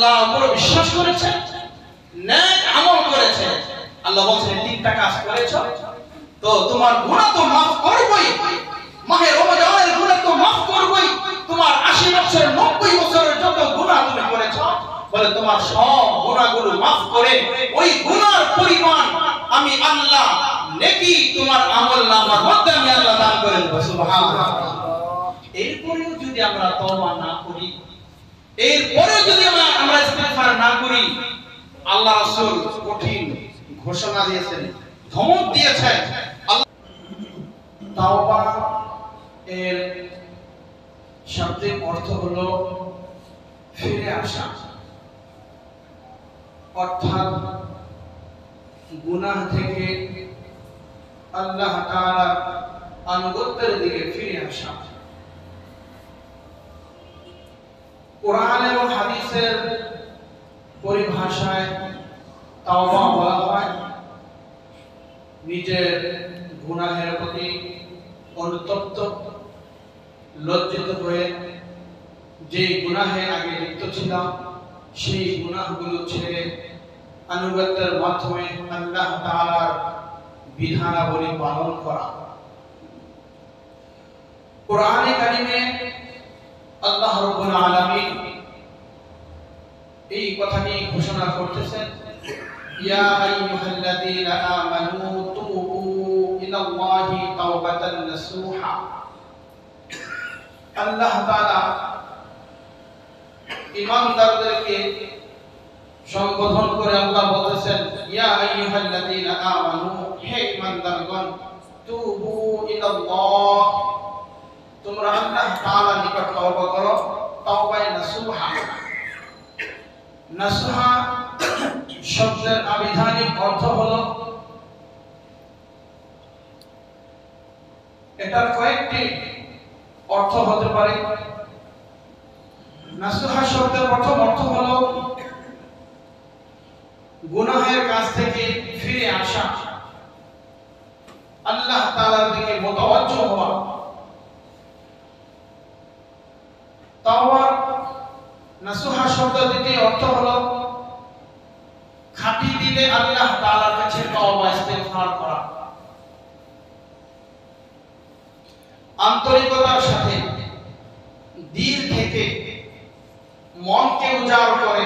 আল্লাহর উপর বিশ্বাস করেছে, নেক আমল করেছে, আল্লাহ বলছেন তিনটা কাজ করেছো তো তোমার গুনাহ তো মাফ করবই, মাহে রমজানের গুনাহ তো মাফ করবই, তোমার 80 বছর 90 বছরের যত গুনাহ তুমি করেছো বলে তোমার সব গুনাহগুলো মাফ করে ওই গুনার পরিমাণ আমি আল্লাহ নেকি তোমার আমলনামার মধ্যে আমি আল্লাহ দান করে দেব। সুবহানাল্লাহ। এরপরেও যদি আমরা তওবা না করি, এরপরেও যদি আমরা ইস্তিগফার না করি, আল্লাহ রাসূল কঠিন ঘোষণা দিয়েছেন, ধমক দিয়েছেন। তাওবা এর শাব্দিক অর্থ হলো ফিরে আসা, অর্থাৎ গুনাহ থেকে আল্লাহ তাআলার আনুগত্যের দিকে ফিরে আসা। কোরআন এবং হাদিসের পরিভাষায় তাওবা বলা হয় নিজের গুনাহের প্রতি অনুতপ্ত, লজ্জিত হয়ে যে গুনাহে আগে লিপ্ত ছিলাম সেই গুনাহগুলো ছেড়ে আনুগত্যের মাধ্যমে আল্লাহ তাআলার বিধানাবলী পালন করা। কোরআনে কারিমে আল্লাহ রাব্বুল আলামিন এই কথাটি ঘোষণা করতেছেন, ইয়া আইয়ুহাল্লাযীনা আমানু তুবু ইলাল্লাহি তাওবাতান নাসুহা। আল্লাহ তাআলা ঈমানদারদেরকে সম্বোধন করে আল্লাহ বলতেছেন, ইয়া আইয়ুহাল্লাযীনা আমানু, হে ঈমানদারগণ, তুবু ইলাল্লাহ, তোমরা আল্লাহ তাআলার নিকট তওবা করো, তাওবায়ে নাসুহা। নাসুহা শব্দের আবিধানিক অর্থ হলো, এটার কয়েকটি অর্থ হতে পারে। নাসুহা শব্দের প্রথম অর্থ হলো গুনাহের কাছ থেকে ফিরে আসা, আল্লাহ তাআলার দিকে মুতাওয়াজ্জিহ হওয়া। তাওবার নাসুহা শব্দের দ্বিতীয় অর্থ হলো খাঁটি দিলে আল্লাহ তাআলার কাছে তওবা ইস্তিগফার করা, আন্তরিকতার সাথে দিল থেকে মনকে উজাড় করে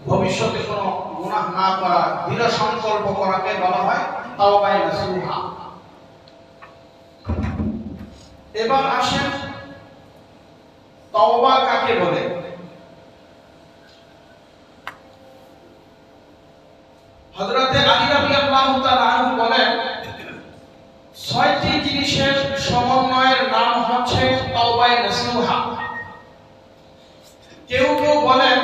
ভবিষ্যতে কোনো গুনাহ না করার দৃঢ় সংকল্প করাকে বলা হয় তাওবায়ে নাসুহা। এবার আসেন তওবা কাকে বলে। হযরতে আলী রাদিয়াল্লাহু তাআলা আনহু বলেন, 6টি জিনিসের সমন্বয়ের নাম হচ্ছে তাওবায়ে নাসুহা। কেউ কেউ বলেন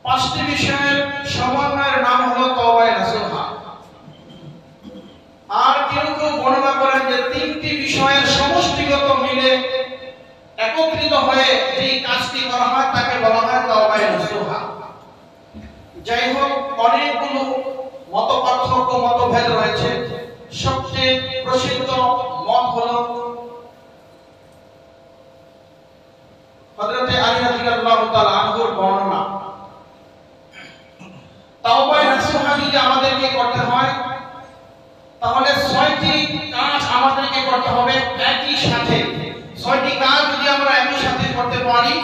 5টি বিষয়ের সমন্বয়ের নাম হলো তাওবায়ে নাসুহা। আর কেউ কেউ বর্ণনা করেন যে 3টি বিষয়ের সমষ্টিগত মিলে একত্রিত হয়ে যে কাজটি করা হয় তাকে বলা হয় তাওবায়ে নাসুহা। যাই হোক, অনেকগুলো মতপার্থক্য মতভেদ রয়েছে। সবচেয়ে প্রসিদ্ধ মত হলো হযরতে আলী রাদিয়াল্লাহু তাআলা আনহুর বর্ণনা। তাওবায়ে নাসুহা যদি আমাদেরকে করতে হয় তাহলে 6টি কাজ আমাদেরকে করতে হবে একই সাথে। 6টি কাজ যদি আমরা একই সাথে করতে পারি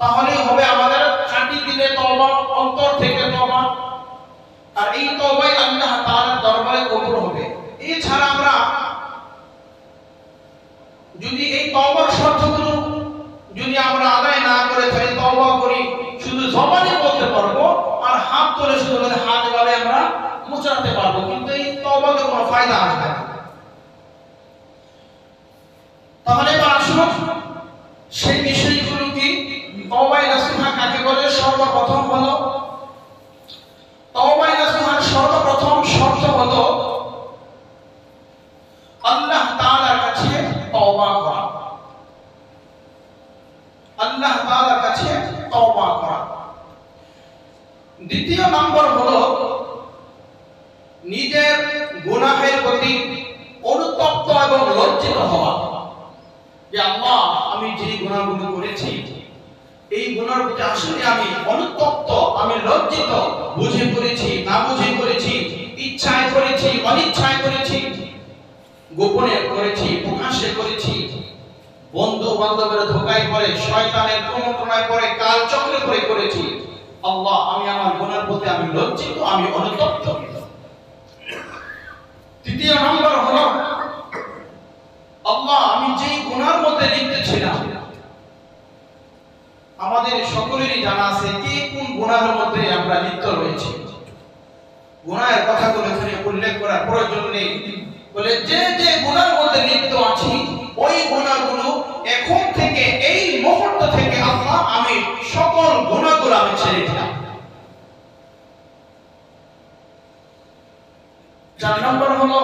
তাহলে হবে আমাদের খাঁটি দিলে তওবা, অন্তর থেকে তওবা। আর এই তওবাই আল্লাহ তাআলার দরবারে কবুল হবে। এছাড়া আমরা যদি এই তওবার শর্তগুলো যদি আমরা আদায় না করে থাকি, তওবা করি শুধু জবানে বলতে পারবো আর হাত তুলে শুধু হাত বাড়ে আমরা মুচড়াতে পারবো, কিন্তু এই তওবাতে কোনো ফায়দা আসবে না। তাহলে এবার আসুন সেই বিষয়গুলো কি, তাওবায়ে নাসুহা কাকে বলে। সর্বপ্রথম হলো তাওবায়ে নাসুহার সর্বপ্রথম শর্ত হলো আল্লাহ তাআলার কাছে তওবা করা, আল্লাহ তাআলার কাছে তওবা করা। দ্বিতীয় নম্বর হলো নিজের গুনাহের প্রতি অনুতপ্ত এবং লজ্জিত হওয়া, যে আল্লাহ আমি যে গুনাহগুলো করেছি এই গুনার প্রতি আসলে আমি অনুতপ্ত, আমি লজ্জিত। বুঝে করেছি, না বুঝে করেছি, ইচ্ছায় করেছি, অনিচ্ছায় করেছি, গোপনে করেছি, প্রকাশ্যে করেছি, বন্ধু বান্ধবের ধোঁকায় পড়ে, শয়তানের প্রমোটনায় পড়ে, কাল চক্রে করে করেছি। আল্লাহ, আমি আমার গুনার প্রতি আমি লজ্জিত, আমি অনুতপ্ত। তৃতীয় নম্বর হলো, আল্লাহ, আমি যেই গুনার মধ্যে লিপ্ত ছিলাম, আমাদের সকলেরই জানা আছে কে কোন গুনাহের মধ্যে আমরা লিপ্ত রয়েছি। গুনাহের কথাগুলো এখানে উল্লেখ করার প্রয়োজন নেই। বলে যে যে গুনার মধ্যে লিপ্ত আছি, ওই গুনাহগুলো এখন থেকে, এই মুহূর্ত থেকে আল্লাহ, আমি সকল গুনাহগুলো আমি ছেড়ে দিলাম। 4 নম্বর হলো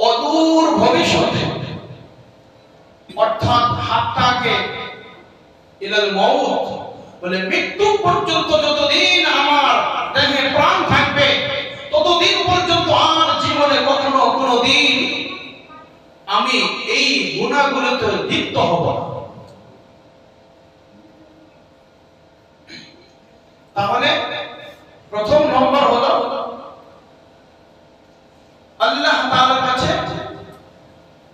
অদূর ভবিষ্যতে, অর্থাৎ হাত্তাকে ইলাল মাউত, বলে মৃত্যু পর্যন্ত যতদিন আমার দেহে প্রাণ থাকবে, ততদিন পর্যন্ত আর জীবনে কখনো কোনোদিন আমি এই গুনাহগুলোতে লিপ্ত হব না। তাহলে প্রথম নম্বর হলো আল্লাহ তাআলার কাছে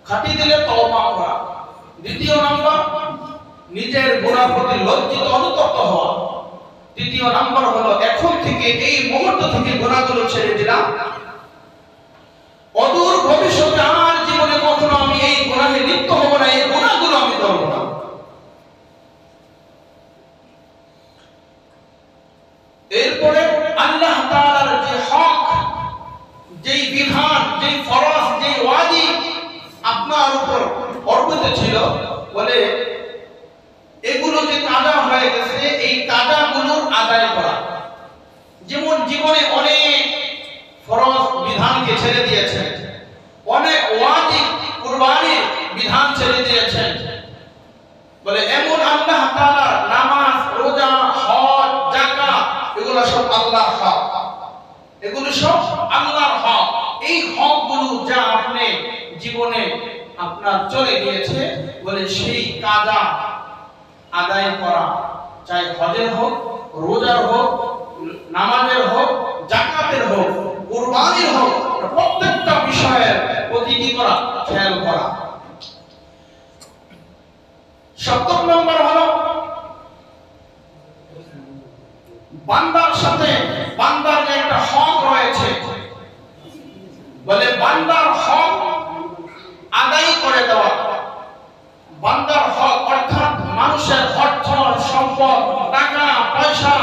খাঁটি দিলে তওবা করা। দ্বিতীয় নম্বর নিজের গুনার প্রতি লজ্জিত, অনুতপ্ত হওয়া। তৃতীয় নম্বর হলো এখন থেকে, এই মুহূর্ত থেকে গুনাহগুলো ছেড়ে দিলাম। অদূর ভবিষ্যতে আমার জীবনে কখনো আমি এই গুনাহে লিপ্ত হব না, এই গুনাহগুলো আমি করব না। এরপরে আল্লাহ তাআলার যে হক, যেই বিধান, যেই ফরজ, যেই ওয়াজিব আপনার উপর অর্পিত ছিল, বলে এগুলো যে কাজা হয়ে গেছে, এই কাজাগুলোর আদায় করা। যেমন জীবনে অনেক ফরজ বিধানকে ছেড়ে দিয়েছেন, অনেক ওয়াজিব কুরবানির বিধান ছেড়ে দিয়েছেন। বলে এমন আল্লাহ তাআলার নামাজ, রোজা, হজ, যাকাত, এগুলো সব আল্লাহর হক, এগুলো সব আল্লাহর হক। এই হকগুলো যা আপনি জীবনে আপনার চলে গিয়েছে, বলে সেই কাজা আদায় করা, চাই হজের হোক, রোজার হোক, নামাজের হোক, যাকাতের হোক, কুরবানির হোক, প্রত্যেকটা বিষয়ের প্রতি কি করা, খেয়াল করা। 7 নম্বর হলো বান্দার সাথে বান্দার যে একটা হক রয়েছে, বলে বান্দার হক আদায় করে দেওয়া। বান্দার হক অর্থাৎ মানুষের অর্থ সম্পদ, টাকা পয়সা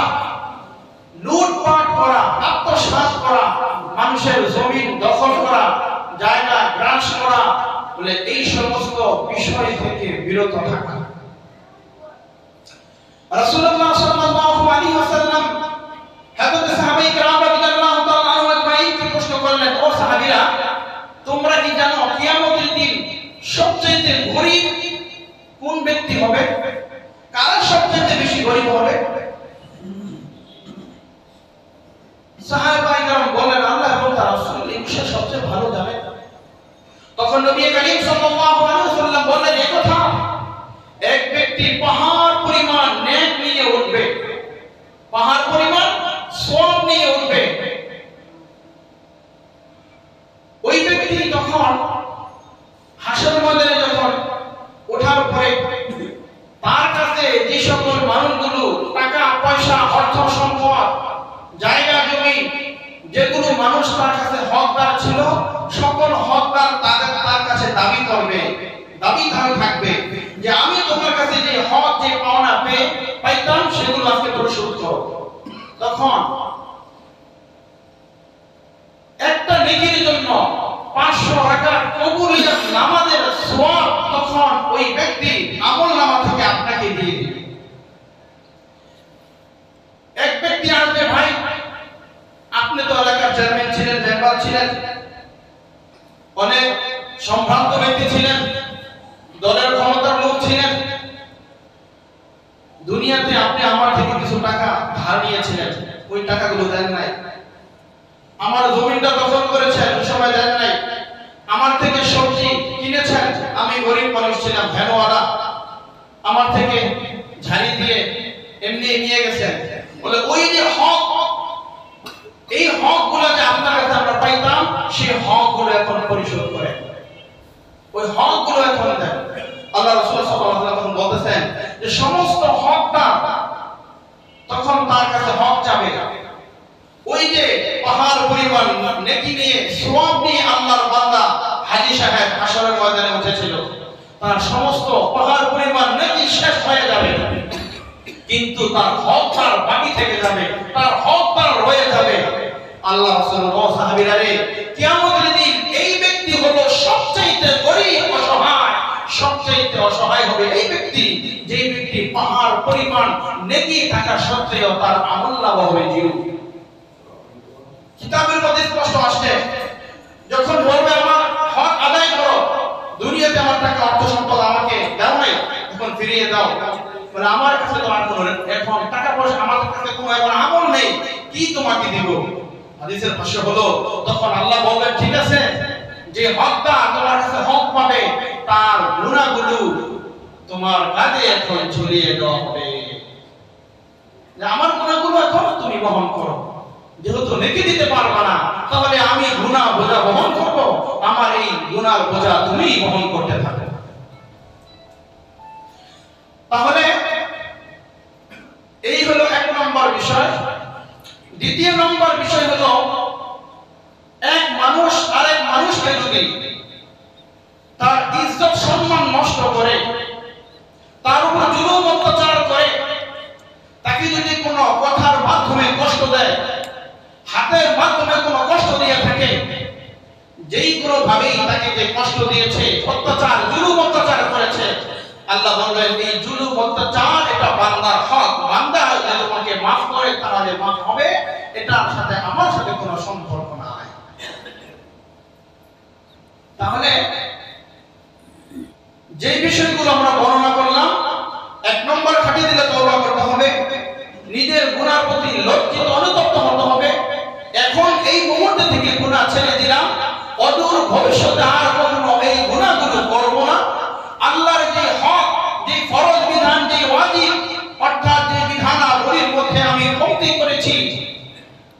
লুটপাট করা, আত্মসাৎ করা, মানুষের জমিন দখল করা, জায়গা গ্রাস করা, বলে এই সমস্ত বিষয় থেকে বিরত থাকা। রাসূলুল্লাহ সাল্লাল্লাহু আলাইহি ওয়াসাল্লাম হযরত সাহাবায়ে কেরাম রাদিয়াল্লাহু তাআলা আনহু আজমাইনকে প্রশ্ন করলেন, ও সাহাবীরা, তোমরা কি জানো কিয়ামতের দিন সবচেয়ে গরীব কোন ব্যক্তি হবে? কারা সবচেয়ে বেশি গরীব হবে? সাহাবায়ে কেরাম বললেন, আল্লাহ এবং তার রাসূল এই বিষয়ে সবচেয়ে ভালো জানেন। তখন নবী করিম সাল্লাল্লাহু আলাইহি ওয়াসাল্লাম বললেন, এই কথা, এক ব্যক্তি পাহাড় পরিমাণ নেক নিয়ে উঠবে, পাহাড় পরিমাণ সওয়াব নিয়ে উঠবে। ওই ব্যক্তি তখন হাসর ময়দানে যখন ওঠার পরে তার কাছে যে সকল মানুষগুলো টাকা পয়সা, অর্থ সম্পদ, জায়গা জমি, যেগুলো মানুষ তার কাছে হকদার ছিল, সকল হকদার তার কাছে দাবি করবে, দাবিদার থাকবে যে আমি তোমার কাছে যে হক, যে পাওনা পাইতাম, সেগুলো আজকে পরিশোধ করো। তখন একটা নেকির জন্য 500 রাকাত কবুলিয়ত নামাজের সওয়াব তখন ওই ব্যক্তি আমলনামা থেকে আপনাকে দিয়ে দিবে। এক ব্যক্তি আসবে, ভাই আপনি তো এলাকার চেয়ারম্যান ছিলেন, মেম্বার ছিলেন, অনেক সম্ভ্রান্ত ব্যক্তি ছিলেন, দলের ক্ষমতার লোক ছিলেন, দুনিয়াতে আপনি আমার থেকে কিছু টাকা ধার নিয়েছিলেন, ওই টাকাগুলো দেন নাই। আমার জমিটা দখল করেছেন, ওই সময় দেন নাই। আমার থেকে সবজি কিনেছেন, আমি গরিব মানুষ ছিলাম, ভ্যানওয়ালা, আমার থেকে ঝাড়ি দিয়ে যে সমস্ত হকটা তখন তার কাছে হক যাবে। ওই যে পাহাড় পরিমাণ নেকি নিয়ে সওয়াব নিয়ে আল্লাহর বান্দা হাজী সাহেব হাশরের ময়দানে উঠেছিল, তার সমস্ত পাহাড় পরিমাণ নেকি শেষ হয়ে যাবে, কিন্তু তার হক তার বাকি থেকে যাবে, তার হক তার রয়ে যাবে। আল্লাহ রাসূল ও সাহাবীরা রে, কিয়ামতের দিন এই ব্যক্তি হলো সবচেয়ে গরীব অসহায়, সবচেয়ে অসহায় হবে এই ব্যক্তি যে ব্যক্তি পাহাড় পরিমাণ নেকি থাকা সত্ত্বেও তার আমলনামা হবে জিরো। কিতাবের মধ্যে স্পষ্ট আসছে, যখন বলবে আমার হক আদায় করো, দুনিয়াতে আমার টাকা অর্থ সম্পদ আমাকে দাও নাই, এখন ফিরিয়ে দাও, মানে আমার কাছে তো আর কোনো এখন টাকা পয়সা আমার কাছে কোনো এখন আমল নেই, কি তোমাকে দিব? হাদিসের ভাষ্য হলো, তখন আল্লাহ বলবেন ঠিক আছে, যে হকটা তোমার কাছে হক পাবে তার গুনাহগুলো তোমার কাঁধে এখন ঝুলিয়ে দেওয়া হবে, যে আমার গুনাহগুলো এখন তুমি বহন করো। যেহেতু নেকি দিতে পারবা না, তাহলে আমি গুনাহ বোঝা বহন করব, আমার এই গুনার বোঝা তুমি বহন করতে থাকো। তাহলে এই হলো এক নম্বর বিষয়। দ্বিতীয় নম্বর বিষয় হলো, এক মানুষ আরেক মানুষকে যদি তার ইজ্জত সম্মান নষ্ট করে, তার উপর জুলুম অত্যাচার করে, তাকে যদি কোনো কথার মাধ্যমে কষ্ট দেয়, হাতের মাধ্যমে কোনো কষ্ট দিয়ে থাকে, যেই কোনো ভাবেই তাকে যে কষ্ট দিয়েছে, অত্যাচার জুলুম অত্যাচার করেছে, আল্লাহ বললেন এই জুলুম অত্যাচার এটা বান্দার হক, বান্দা যদি তোমাকে মাফ করে তাহলে মাফ হবে, এটার সাথে আমার সাথে কোনো সম্পর্ক নাই। তাহলে যে বিষয়গুলো আমরা বর্ণনা করলাম, এক নম্বর খাটিয়ে দিলে তওবা করতে হবে, নিজের গুনার প্রতি লজ্জিত অনুতপ্ত হতে হবে, এখন এই মুহূর্ত থেকে গুনাহ ছেড়ে দিলাম, অদূর ভবিষ্যতে আর কখনো এই গুনাহগুলো করব না। আল্লাহর যে হক, যে ফরজ বিধান, যে ওয়াজিব অর্থাৎ যে বিধানাবলীর মধ্যে আমি কমতি করেছি,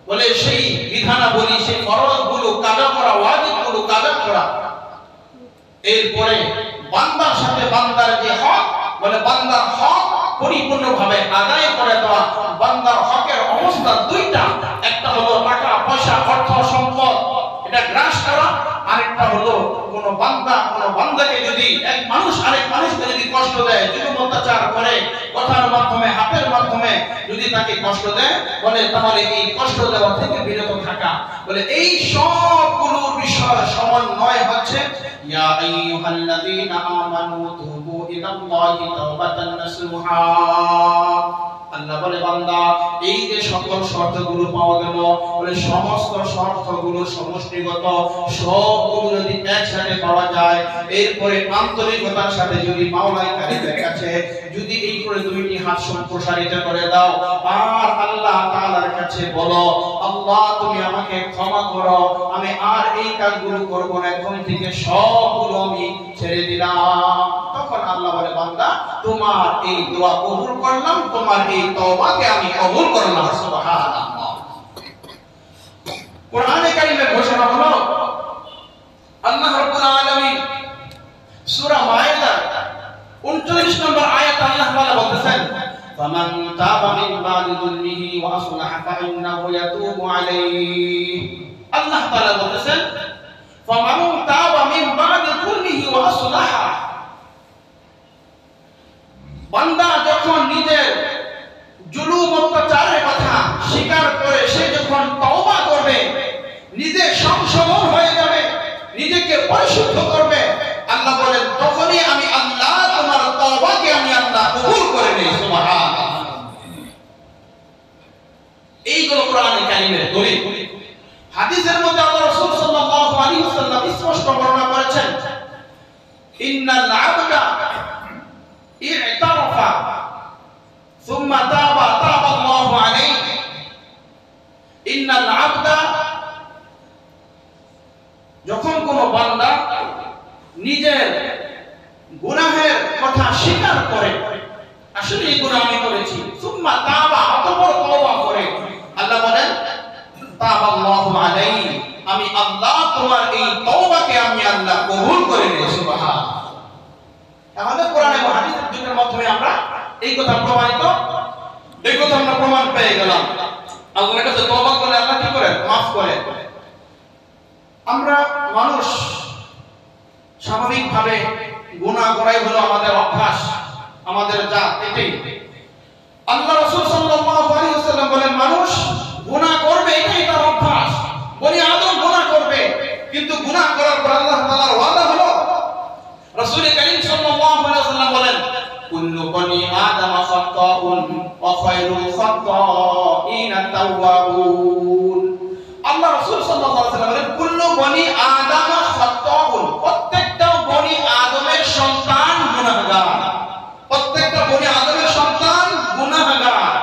বলে সেই বিধানাবলী, সেই ফরজগুলো কাজা করা, ওয়াজিবগুলো কাজা করা। এরপরে বান্দার সাথে বান্দার যে হক, বলে বান্দার হক পরিপূর্ণভাবে আদায় করে দেওয়া। বান্দার হকের অবস্থা দুইটা, একটা হলো টাকা পয়সা অর্থ সম্পদ এটা গ্রাস করা, আরেকটা হলো কোন বান্দা কোন বান্দাকে যদি এক মানুষ আরেক মানুষকে যদি কষ্ট দেয়, জুলুম অত্যাচার করে, কথার মাধ্যমে হাতের মাধ্যমে যদি তাকে কষ্ট দেয়, বলে তাহলে এই কষ্ট দেওয়া থেকে বিরত থাকা। বলে এই সবগুলোর বিষয় সমন্বয় হচ্ছে ইয়া আইয়ুহাল্লাযীনা আমানু তুবু ইলাল্লাহি তাওবাতান নাসুহা। আল্লাহ বলে বান্দা এই যে সকল শর্তগুলো পাওয়া গেল, বলে সমস্ত শর্তগুলো সমষ্টিগত, সবগুলো যদি একসাথে পাওয়া যায়, এরপরে আন্তরিকতার সাথে যদি মাওলাই কারীমের কাছে যদি এই করে দুইটি হাত সম্প্রসারিত করে দাও আর আল্লাহ তাআলার কাছে বলো, আল্লাহ তুমি আমাকে ক্ষমা করো, আমি আর এই কাজগুলো করব না, এখন থেকে সবগুলো আমি ছেড়ে দিলাম, তখন আল্লাহ বলে বান্দা তোমার এই দোয়া কবুল করলাম, তোমার এই তওবাকে আমি কবুল করলাম। সুবহানাল্লাহ। কোরআনে কারীমের ঘোষণা হলো, আল্লাহ রাব্বুল আলামিন সূরা মায়েদা 39 নম্বর আয়াত আল্লাহ তাআলা বলতেছেন, ফামান তাবা মিন বাদি যুলমিহি ওয়া আসলাহা ফাইন্নাহু ইয়াতুবু আলাইহি। আল্লাহ তাআলা বলতেছেন, ফামান তাবা মিন বাদি যুলমিহি ওয়া আসলাহা, বান্দা যখন নিজের জুলুম অত্যাচারের কথা স্বীকার করে সে যখন তওবা করবে, নিজে সংশোধন হয়ে যাবে, নিজেকে পরিশুদ্ধ করবে, আল্লাহ বলেন তখনই আমি আল্লাহ তোমার তওবাকে আমি আল্লাহ কবুল করে নেই। সুবহানাল্লাহ। এইগুলো কোরআনে কারীমের দলিল। হাদিসের মধ্যে আল্লাহ রাসূল সাল্লাল্লাহু আলাইহি ওয়াসাল্লাম স্পষ্ট বর্ণনা করেছেন, ইন্নাল আবদা ই'তারাফা সুম্মা তাবা তাবাল্লাহু আলাইহি। ইন্নাল আবদা, যখন কোন বান্দা নিজের গুনাহের কথা স্বীকার করে, আসলে এই গুনাহ আমি করেছি, সুম্মা তাবা, অতঃপর তওবা করে, আল্লাহ বলেন তাবাল্লাহু আলাইহি, আমি আল্লাহ তোমার এই তওবাকে আমি আল্লাহ কবুল করে নিই। সুবহানাল্লাহ। তাহলে কোরআন এবং হাদিসের দুটোর মাধ্যমে আমরা এই কথা প্রমাণিত, এই কথা আমরা প্রমাণ পেয়ে গেলাম। আল্লাহর কাছে তওবা করলে আল্লাহ কি করেন? মাফ করেন। আমরা মানুষ স্বাভাবিকভাবে গুনাহ করাই হলো আমাদের অভ্যাস, আমাদের জাত, এটাই। আল্লাহ রাসূল সাল্লাল্লাহু আলাইহি ওয়াসাল্লাম বলেন মানুষ গুনাহ করবে, এটাই তার অভ্যাস। বনি আদম গুনাহ করবে, কিন্তু গুনাহ করার পর আল্লাহ তাআলার ওয়াদা হলো, রাসূল করিম সাল্লাল্লাহু আলাইহি ওয়াসাল্লাম বলেন কুল্লু বনি আদম খাত্তাউন ওয়া খায়রুল খাত্তাইনা তাওয়াবুন। আল্লাহ রাসূল সাল্লাল্লাহু আলাইহি ওয়াসাল্লাম বলেন কুল্লু বনি আদম খাত্তাউন, প্রত্যেকটা বনি আদমের সন্তান গুনাহগার, প্রত্যেকটা বনি আদমের সন্তান গুনাহগার।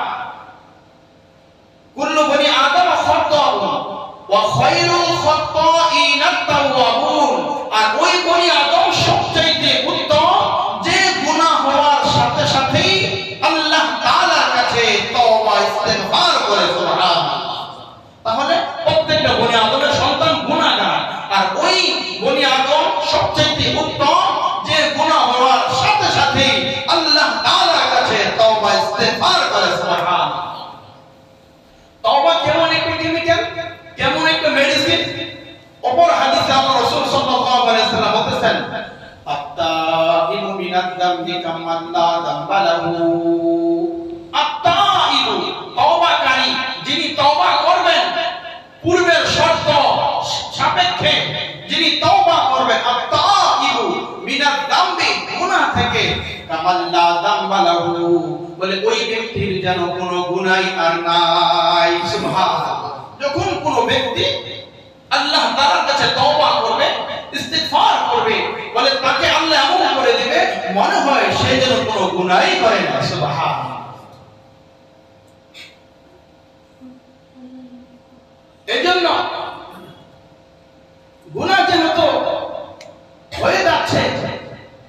কুল্লু বনি আদম খাত্তাউন ওয়া খায়রুল খাত্তাইনা তাওয়াবুন। আর ওই বনি আদম সবচাইতে উত্তম যে গুনাহ হওয়ার সাথে সাথেই আল্লাহ তাআলার কাছে তওবা ইস্তেগফার করে। সুবহানাল্লাহ। তাহলে প্রত্যেকটা বনি আদমের সন্তান গুনাহগার, আর ওই বনি আদম সবচাইতে উত্তম যে গুনাহ হওয়ার সাথে সাথেই আল্লাহ তাআলার কাছে তওবা ইস্তেগফার করে। সুবহানাল্লাহ। তওবা কেমন একটা কেমিক্যাল, কেমন একটা মেডিসিন। অপর হাদিসে আল্লাহ রাসূল সাল্লাল্লাহু আলাইহি ওয়াসাল্লাম বলেছেন আত-তাইবু মিনাদ যামবি কামান লা যামবা লাহু। আত-তাইবু, তওবাকারী, যিনি তওবা করবেন পূর্বের শর্ত সাপেক্ষে, যিনি তওবা করবেন, আত-তাইবু মিনাদ যামবি, গুনাহ থেকে, কামান লা যামবা লাহু, বলে ওই ব্যক্তির যেন কোনো গুনাহই আর নাই। সুবহানাল্লাহ। যখন কোনো ব্যক্তি আল্লাহ তাআলার কাছে তওবা করবে, ইস্তিগফার করবে, বলে তাকে আল্লাহ এমন করে দিবে মনে হয় সে যেন কোনো গুনাহই করে না। সুবহানাল্লাহ। এজন্য গুনাহ যেহেতু হয়ে যাচ্ছে,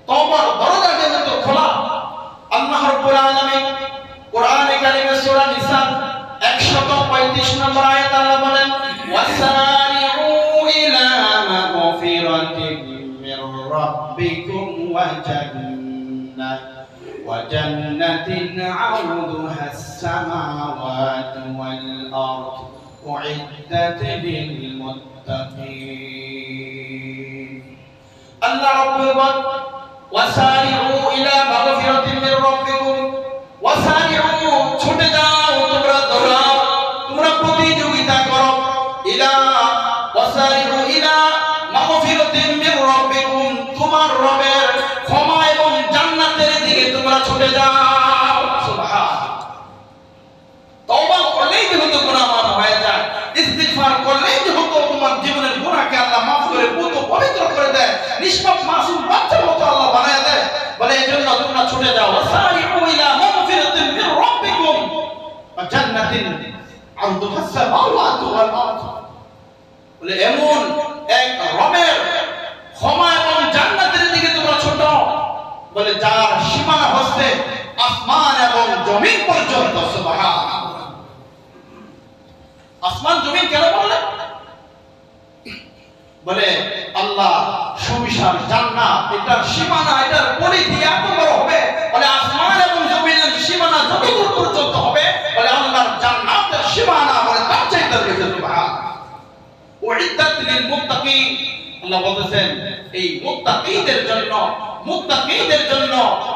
তওবার দরজা যেহেতু খোলা, আল্লাহ রাব্বুল আলামিন কোরআনে কারিমে সূরা নিসা 135 নম্বর আয়াত আল্লাহ বলেন ওয়াসারিউ ইলা মাগফিরাতিন মির রাব্বিকুম ওয়া জান্নাতিন আরদুহা আস-সামাওয়াতু ওয়াল আরদ উইদ্দাত লিল মুত্তাকিন। আল্লাহ রাব্বুল বলেন ওয়াসারিউ ইলা মাগফিরাতিন মির রাব্বিকুম, ওয়াসারিউ, ছুটে যাও, তোমরা দৌড়াও, তোমরা প্রতিযোগিতা করো, ইলা ওয়াসারিউ ইলা মাগফিরাতিন মির রাব্বিকুম, তোমার রবের ক্ষমা এবং জান্নাতের দিকে তোমরা ছুটে যাও। সুবহানাল্লাহ। তওবা করলেই যেহেতু গুনাহ মাফ হয়ে যায়, ইস্তিগফার করলেই যেহেতু তোমার জীবনের গুনাহকে আল্লাহ মাফ করে পুত পবিত্র করে দেয়, নিষ্পাপ মাসুম বাচ্চার মতো আল্লাহ বানায় দেয়, বলে এজন্য তোমরা ছুটে যাও ওয়াসারিউ ইলা মাগফিরাতিন মির রাব্বিকুম ওয়া জান্নাতিন আরদুহা আস-সামাওয়াতু ওয়াল আরদ। বলে এমন এক রবের ক্ষমা এবং জান্নাতের দিকে তোমরা ছোটো, বলে যার সীমানা হচ্ছে আসমান এবং জমিন পর্যন্ত। সুবহানাল্লাহ। আসমান জমিন কেন বললেন? বলে আল্লাহ সুবিশাল জান্নাত, এটার সীমানা, এটার পরিধি এত বড় হবে, বলে আসমান এবং জমিনের সীমানা যতদূর পর্যন্ত হবে, বলে আল্লাহর জান্নাতের সীমানা বলে তার চাইতে বেশি। সুবহানাল্লাহ। উইদ্দাত লিল মুত্তাকিন, আল্লাহ বলেছেন এই মুত্তাকিদের জন্য, মুত্তাকিদের জন্য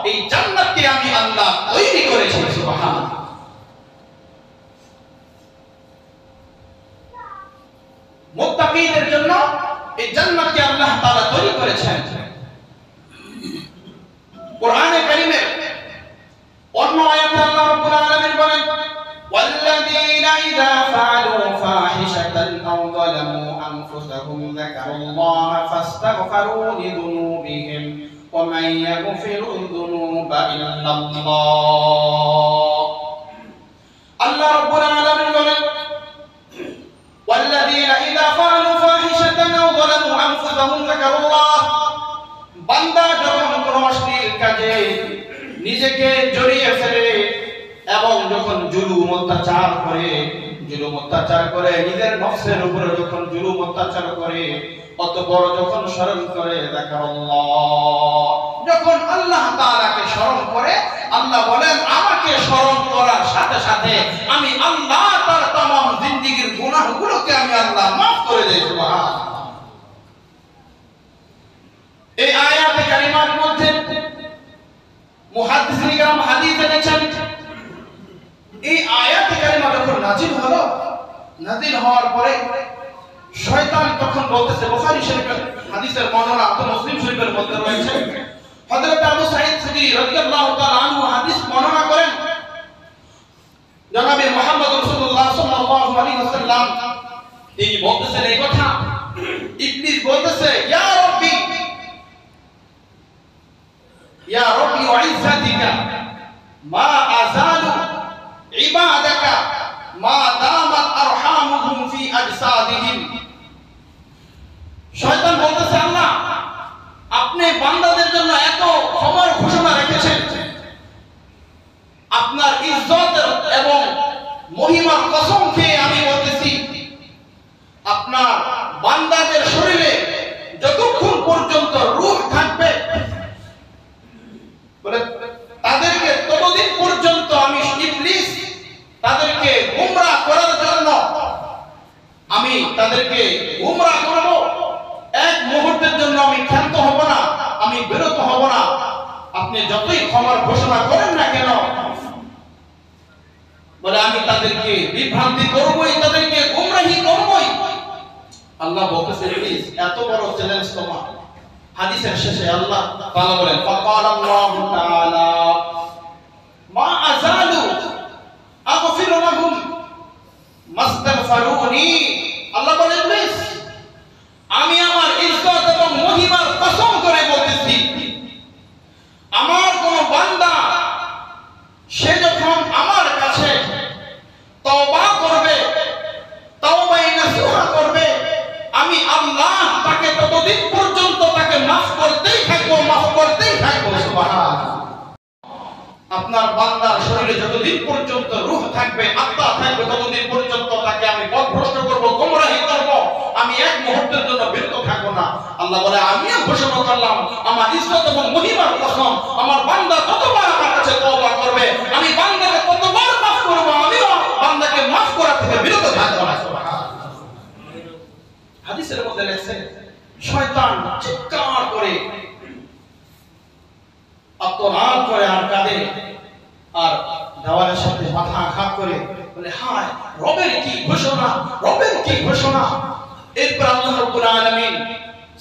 এই জান্নাতকে আমি আল্লাহ তৈরি করেছি। সুবহানাল্লাহ। মুত্তাকিদের জন্য এই জান্নাতকে আল্লাহ তাআলা তৈরি করেছেন। কোরআনে কারীমে অন্য আয়াতে আল্লাহ রাব্বুল আলামিন বলেন ওয়াল্লাযীনা ইযা ফাআলু ফাহিশাতান আও যালামু আনফুসাহুম যাকারুল্লাহা ফাস্তাগফিরু লিযুনুবিহিম ওয়া মান ইয়াগফিরুয যুনুবা ইল্লাল্লাহ। আল্লাহ রাব্বুল আলামিন বলেন والذين إذا فعلوا فاحشة أو ظلموا أنفسهم ذكروا الله। বান্দা যখন কোনো অশ্লীল কাজে নিজেকে জড়িয়ে ফেলে এবং যখন জুলুম অত্যাচার করে জুলুম অত্যাচার করে, নিজের নফসের উপরে যখন জুলুম অত্যাচার করে, অতঃপর যখন স্মরণ করে যাকারাল্লাহ, যখন আল্লাহ তাআলাকে স্মরণ করে, আল্লাহ বলেন আমাকে স্মরণ করার সাথে সাথে আমি আল্লাহ তার तमाम জিন্দেগীর গুনাহগুলোকে আমি আল্লাহ maaf করে দেই। সুবহানাল্লাহ। এই আয়াতে কারিমার মধ্যে মুহাদ্দিসিন কিরাম হাদিস এনেছেন, এই আয়াতে কারিমা যখন নাযিল হলো, নাযিল হওয়ার পরে শয়তান তখন বলতেছে, বুখারী শরীফের হাদিসের বর্ণনা তো মুসলিম শরীফের মধ্যে রয়েছে, হযরত আবু সাঈদ খুদরি রাদিয়াল্লাহু তাআলা আনহু হাদিস বর্ণনা করেন, জনাবে মুহাম্মদ রাসূলুল্লাহ সাল্লাল্লাহু আলাইহি ওয়াসাল্লাম তিনি বলতেছেন এই কথা, ইবলিস বলতেছে ইয়া রাব্বি ওয়া ইজ্জাতিকা মা আযালু ইবাদাকা মা দামাত আরহামুহুম ফি আজসাদিহিম। শয়তান বলতেছে আল্লাহ আপনি বান্দাদের জন্য এত ক্ষমার ঘোষণা রেখেছেন, আপনার ইজ্জত এবং মহিমার কসম খেয়ে আমি বলতেছি আপনার বান্দাদের শরীরে যতক্ষণ পর্যন্ত রূহ থাকবে বলে তাদেরকে ততদিন পর্যন্ত আমি ইবলিস তাদেরকে গোমরাহ করার জন্য আমি তাদেরকে গোমরাহ করব, এক মুহূর্তের জন্য আমি ক্ষান্ত হব না, আমি বিরত হব না, আপনি যতই ক্ষমার ঘোষণা করেন না কেন বলে আমি তাদেরকে বিভ্রান্তি করবই, তাদেরকে গোমরাহি করবই। আল্লাহ বলতেছে প্লিজ এত বড় চ্যালেঞ্জ তোমার। হাদিসের শেষে আল্লাহ তাআলা বলেন ফাকালাল্লাহু তাআলা মা আযালু আগফিরু লাহুম মাস্তাগফিরুনি। আল্লাহ বলেন প্লিজ আমি আমার ইজ্জত এবং মহিমার কসম করে বলতেছি আমার কোন বান্দা সে যখন আমার কাছে তওবা করবে, তওবায়ে নাসুহা করবে, আমি আল্লাহ তাকে ততদিন পর্যন্ত তাকে মাফ করতেই থাকবো, মাফ করতেই থাকবো। সুবহানাল্লাহ। আপনার বান্দার শরীরে যতদিন পর্যন্ত রূহ থাকবে, আত্মা থাকবে, ততদিন পর্যন্ত তাকে আমি পথভ্রষ্ট করব, গোমরাহি করব, আমি এক মুহূর্তের জন্য বিরত থাকবো না। আল্লাহ বলে আমিও ঘোষণা করলাম আমার ইজ্জত এবং মহিমার কসম, আমার বান্দা যতবার আমার কাছে তওবা করবে আমি বান্দাকে ততবার মাফ করব, আমিও বান্দাকে মাফ করা থেকে বিরত থাকবো না। সুবহানাল্লাহ। হাদিসের মধ্যে লেখছে শয়তান চিৎকার করে আত্মনাদ করে আর কাঁদে আর দেওয়ালের সাথে মাথা আঘাত করে বলে হায় রবের কি ঘোষণা, রবের কি ঘোষণা। এরপর আল্লাহ রাব্বুল আলামিন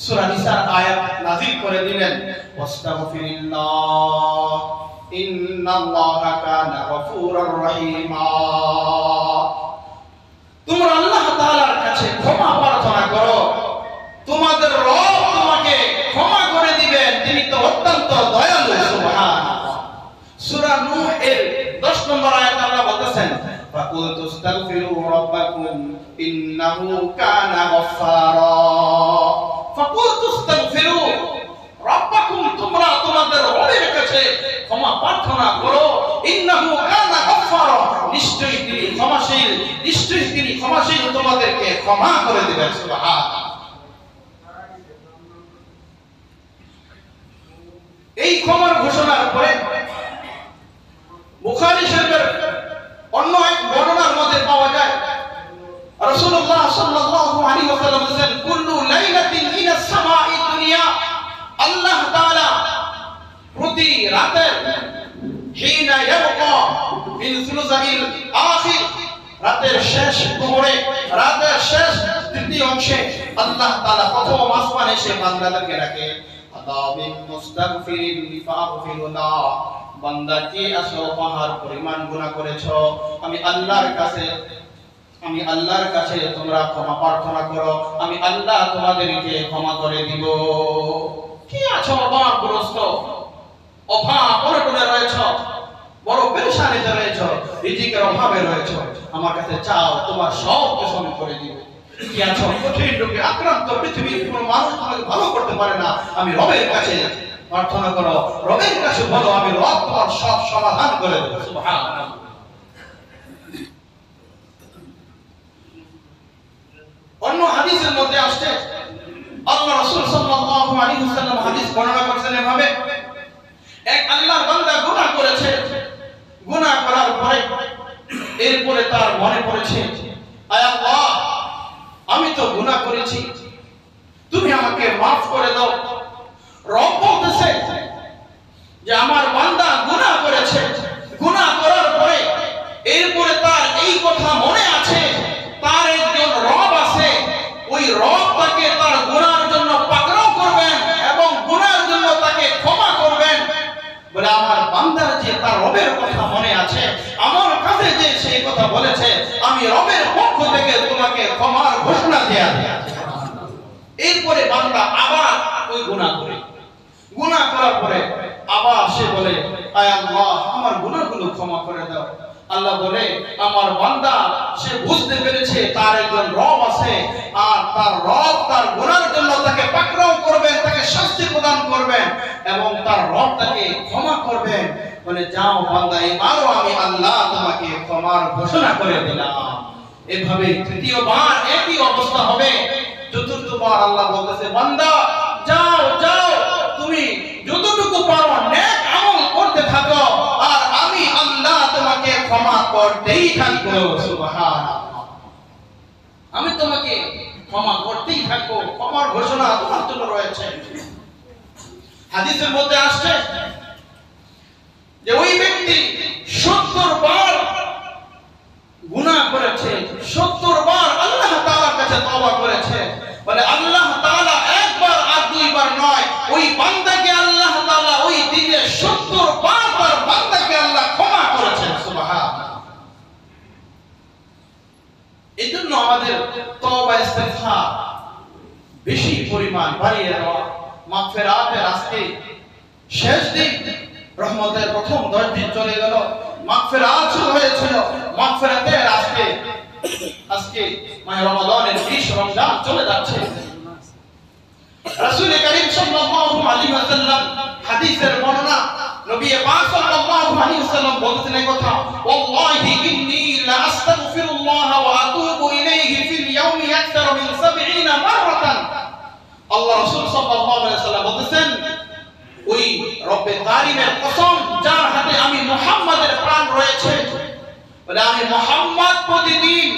সূরা নিসার আয়াত নাযিল করে দিলেন ওয়াস্তাগফিরিল্লাহ ইন্নাল্লাহা কানা গফুরুর রহিমা। তোমরা আল্লাহ তাআলার কাছে ক্ষমা প্রার্থনা করো, তোমাদের রব তোমাকে ক্ষমা করে দিবেন, তিনি তো অত্যন্ত দয়ালু। সুবহানাল্লাহ। সূরা নূহ এর 10 নম্বর আয়াতে আল্লাহ বলতেছেন ফাকুলতু আস্তাগফিরু রাব্বাকুম ইন্নাহু কানা গফফারা। ফাকুলতু আস্তাগফিরু রাব্বাকুম, তোমরা তোমাদের রবের কাছে ক্ষমা প্রার্থনা করো, ইন্নাহু কানা গফফারা, নিশ্চয়ই তিনি ক্ষমাশীল, নিশ্চয়ই তিনি ক্ষমাশীল, তোমাদেরকে ক্ষমা করে দিবেন। সুবহানাল্লাহ। এই ক্ষমার ঘোষণার পরে বুখারী শরীফের অন্য এক বর্ণনার মধ্যে পাওয়া যায় রাসূলুল্লাহ সাল্লাল্লাহু আলাইহি ওয়াসাল্লাম বলেন কুল্লু লাইলাতিন মিনাস সামাই দুনিয়া, আল্লাহ তাআলা প্রতি রাতে হিনা ইয়াবকা মিন সুলুসাইল আখির, রাতের শেষ প্রহরে, রাতের শেষ তৃতীয় অংশে আল্লাহ তাআলা প্রথম আসমানে এসে বান্দাদেরকে ডাকে আদাবিন মুস্তাগফিরিন ফাগফিরুনা, বান্দা কি আসো পাহাড় পরিমাণ গুনাহ করেছো, আমি আল্লাহর কাছে তোমরা ক্ষমা প্রার্থনা করো, আমি আল্লাহ তোমাদেরকে ক্ষমা করে দিব। কি আছো অভাবগ্রস্ত, অভাব অনটনে রয়েছো, বড় পেরেশানিতে রয়েছো, রিজিকের অভাবে রয়েছো, আমার কাছে চাও তোমার সব কিছু আমি করে দিব। কি আছো কঠিন রোগে আক্রান্ত, পৃথিবীর কোনো মানুষ তোমাকে ভালো করতে পারে না, আমি রবের কাছে প্রার্থনা করো, রবের কাছে বলো, আমি রব তোমার সব সমাধান করে দেব। সুবহানাল্লাহ। অন্য হাদিসের মধ্যে আসছে আল্লাহ রাসূল সাল্লাল্লাহু আলাইহি ওয়াসাল্লাম হাদিস বর্ণনা করেছেন এভাবে, এক আল্লাহর বান্দা গুনাহ করেছে, গুনাহ করার পরে এরপরে তার মনে পড়েছে, আয় আল্লাহ আমি তো গুনাহ করেছি, তুমি আমাকে maaf করে দাও। রব বলতেছে যে আমার বান্দা গুনাহ করেছে, গুনাহ করার পরে এরপরে তার এই কথা মনে আছে তার একজন রব আছে, ওই রব তাকে তার গুনাহের জন্য পাকড়াও করবেন এবং গুনাহের জন্য তাকে ক্ষমা করবেন। বলে আমার বান্দার যে তার রবের কথা মনে আছে, আমার কাছে যে সেই কথা বলেছে, আমি রবের পক্ষ থেকে তোমাকে ক্ষমার ঘোষণা দেয়া দিয়েছি। এরপরে বান্দা আবার ওই গুনাহ করে, গুনাহ করার পরে আবার সে বলে, আয় আল্লাহ আমার গুনাহগুলো ক্ষমা করে দাও। আল্লাহ বলে আমার বান্দা সে বুঝতে পেরেছে তার একজন রব আছে, আর তার রব তার গুনাহের জন্য তাকে পাকড়াও করবেন, তাকে শাস্তি প্রদান করবেন এবং তার রব তাকে ক্ষমা করবেন। বলে যাও বান্দা এবারও আমি আল্লাহ তোমাকে ক্ষমার ঘোষণা করে দিলাম। এভাবে তৃতীয়বার একই অবস্থা হবে। চতুর্থবার আল্লাহ বলতেছে বান্দা যাও যাও তুমি যতটুকু পারো নেক আমল করতে থাকো আর আমি আল্লাহ তোমাকে ক্ষমা করতেই থাকবো। সুবহানাল্লাহ, আমি তোমাকে ক্ষমা করতেই থাকবো, ক্ষমার ঘোষণা তোমার জন্য রয়েছে। হাদিসের মধ্যে আসছে যে ওই ব্যক্তি 70 বার গুনাহ করেছে, 70 বার আল্লাহ তাআলার কাছে তওবা করেছে। বলে আল্লাহ তাআলা একবার আর দুইবার নয়, ওই বান্দাকে আল্লাহ তাআলা ওই দিনে 70 বার তার বান্দাকে আল্লাহ ক্ষমা করেছেন। সুবহানাল্লাহ। এজন্য আমাদের তওবা ইস্তিগফার বেশি পরিমাণ বাড়িয়ে দেওয়া। মাগফিরাতের আজকে শেষ দিন, রহমতের প্রথম 10 দিন চলে গেল, মাগফিরাত শুরু হয়েছিল, মাগফিরাতের আজকে মাহে রমাদানের 20 রমজান চলে যাচ্ছে। রাসূল করিম সাল্লাল্লাহু আলাইহি ওয়াসাল্লাম হাদিসের বর্ণনা, নবী পাক সাল্লাল্লাহু আলাইহি ওয়াসাল্লাম বলতেছেন এই কথা, ওয়াল্লাহি ইন্নী লা আস্তাগফিরুল্লাহ ওয়া আতুবু ইলাইহি ফিল ইয়াউমি আকতার মিন 70 মাররাতান। আল্লাহ রাসূল সাল্লাল্লাহু আলাইহি ওয়াসাল্লাম বলতেছেন, ওই রব্বে কারীমের কসম যার হাতে আমি মুহাম্মাদের প্রাণ রয়েছে, বলে আমি মুহাম্মদ প্রতিদিন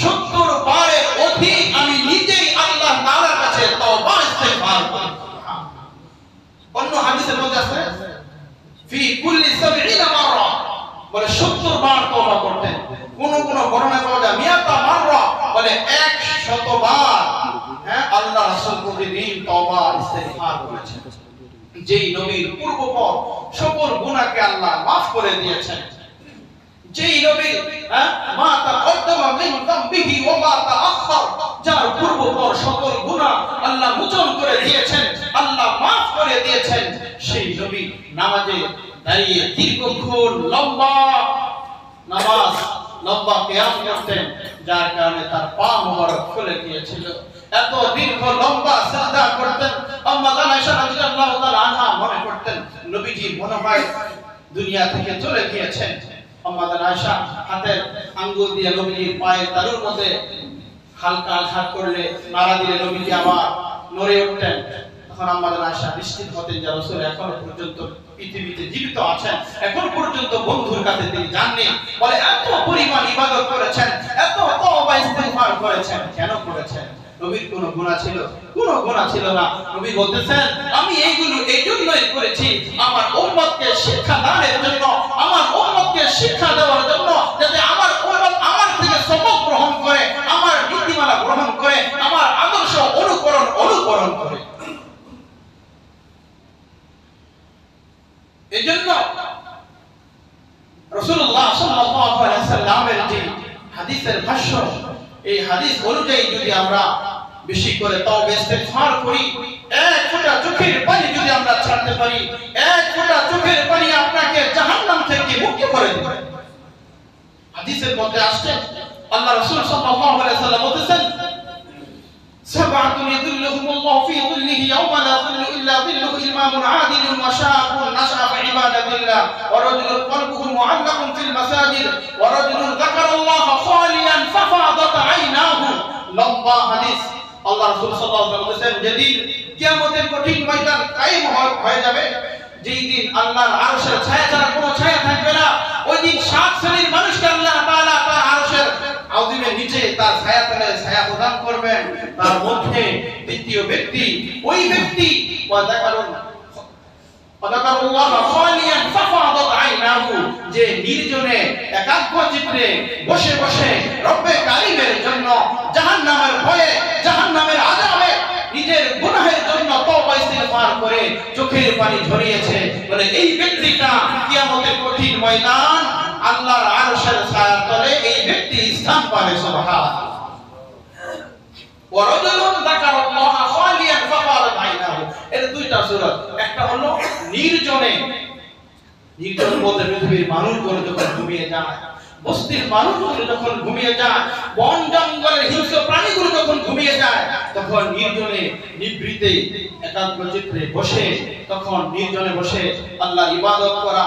70 বারের অধিক আমি নিজেই আল্লাহ তাআলার কাছে তওবা ইস্তিগফার করি। অন্য হাদিসের মধ্যে আছে ফি কুল্লি 70 মাররা, বলে 70 বার তওবা করতেন। কোন কোন বর্ণনা পাওয়া যায় মিয়াতা মাররা, বলে 100 বার আল্লাহ রাসূল প্রতিদিন তওবা ইস্তিগফার করেছেন। যেই নবীর পূর্বপর সকল গুনাহকে আল্লাহ maaf করে দিয়েছেন, যেই নবী মা তাকদ্দামা মিন যামবিহি ওয়া মা তাআখার, যার পূর্বপর সকল গুনাহ আল্লাহ মোচন করে দিয়েছেন, আল্লাহ maaf করে দিয়েছেন, সেই নবী নামাজে দাঁড়িয়ে দীর্ঘক্ষণ লম্বা নামাজ, লম্বা কিয়াম করতেন, যার কারণে তার পা মোবারক ফুলে গিয়েছিল। এত দীর্ঘ লম্বা সিজদা করতেন। আম্মা আয়েশা রাদিয়াল্লাহু তাআলা আনহা মনে করতেন নবীজি মনে হয় দুনিয়া থেকে চলে গিয়েছেন। আম্মা আয়েশা হাতের আঙ্গুল দিয়ে নবীজির পায়ের তালুর মধ্যে হালকা আঘাত করলে, নাড়া দিলে নবীজি আবার নড়ে উঠতেন। তখন আম্মা আয়েশা নিশ্চিত হতেন যে রাসূল এখনো পর্যন্ত পৃথিবীতে জীবিত আছেন, এখন পর্যন্ত বন্ধুর কাছে তিনি যাননি। বলে এত পরিমাণ ইবাদত করেছেন, এত তওবা ইস্তিগফার করেছেন, কেন করেছেন? নবীর কোনো গুনাহ ছিল? কোনো গুনাহ ছিল না। নবী বলতেছেন আমি এইগুলো এই জন্যই করেছি আমার উম্মতকে শিক্ষা দানের জন্য, আমার উম্মতকে শিক্ষা দেওয়ার জন্য, যাতে আমার উম্মত আমার থেকে সবক গ্রহণ করে, আমার নীতিমালা গ্রহণ করে, আমার আদর্শ অনুকরণ করে। এজন্য রাসূলুল্লাহ সাল্লাল্লাহু আলাইহি ওয়াসাল্লামের যে হাদিসের ভাষ্য, এই হাদিস অনুযায়ী যদি আমরা বেশি করে তওবা ইস্তিগফার করি, এক ফোঁটা চোখের পানি যদি আমরা ছাড়তে পারি, এক ফোঁটা চোখের পানি আপনাকে জাহান্নাম থেকে মুক্ত করে দিবে। হাদিসের মধ্যে আসছে আল্লাহ রাসূল সাল্লাল্লাহু আলাইহি ওয়াসাল্লাম বলেছেন, সাবআতুন ইয়াযিল্লুহুমুল্লাহু ফি যিল্লিহি ইয়াওমা লা যিল্লু ইল্লা যিল্লুহু, ইমামুন আদিলুন ওয়া শাআবুন নাশআ ফি ইবাদাতিল্লাহ ওয়া রাজুলুন কলবুহু মুআল্লাকুন ফিল মাসাজিদ ওয়া রাজুলুন যাকারাল্লাহা খালিয়ান ফাফাদাত আইনাহু। লম্বা হাদিস। আল্লাহ রাসূল সাল্লাল্লাহু আলাইহি ওয়াসাল্লাম বলেছেন, যেদিন কিয়ামতের কঠিন ময়দান কায়েম হয়ে যাবে, যেই দিন আল্লাহর আরশের ছায়া ছাড়া কোনো ছায়া থাকবে না, ওই দিন 7 শ্রেণীর মানুষকে আল্লাহ তাআলা তার আরশের আযীমের নিচে তার ছায়া তলে ছায়া প্রদান করবেন। তার মধ্যে দ্বিতীয় ব্যক্তি, ওই ব্যক্তি যে নির্জনে একাগ্র চিত্তে বসে বসে রব্বে কারীমের জন্য জাহান্নামের ভয়ে, জাহান্নামের আযাবে নিজের গুনাহের জন্য তওবা ইস্তিগফার করে চোখের পানি ঝরিয়েছে, বলে এই ব্যক্তিটা কিয়ামতের কঠিন ময়দান আল্লাহর আরশের ছায়ার তলে এই ব্যক্তি স্থান পাবে। সুবহানাল্লাহ। ওয়ারাজুলুন যাকারাল্লাহ খালিয়ান ফাফারাত আইনাহু। এর দুইটা সূরত, একটা হলো নির্জনে, নির্জন বলতে পৃথিবীর মানুষগুলো যখন ঘুমিয়ে যায়, বস্তির মানুষগুলো যখন ঘুমিয়ে যায়, বন জঙ্গলের হিংস্র প্রাণীগুলো যখন ঘুমিয়ে যায়, তখন নির্জনে নিভৃতে একাগ্র চিত্তে বসে, তখন নির্জনে বসে আল্লাহর ইবাদত করা।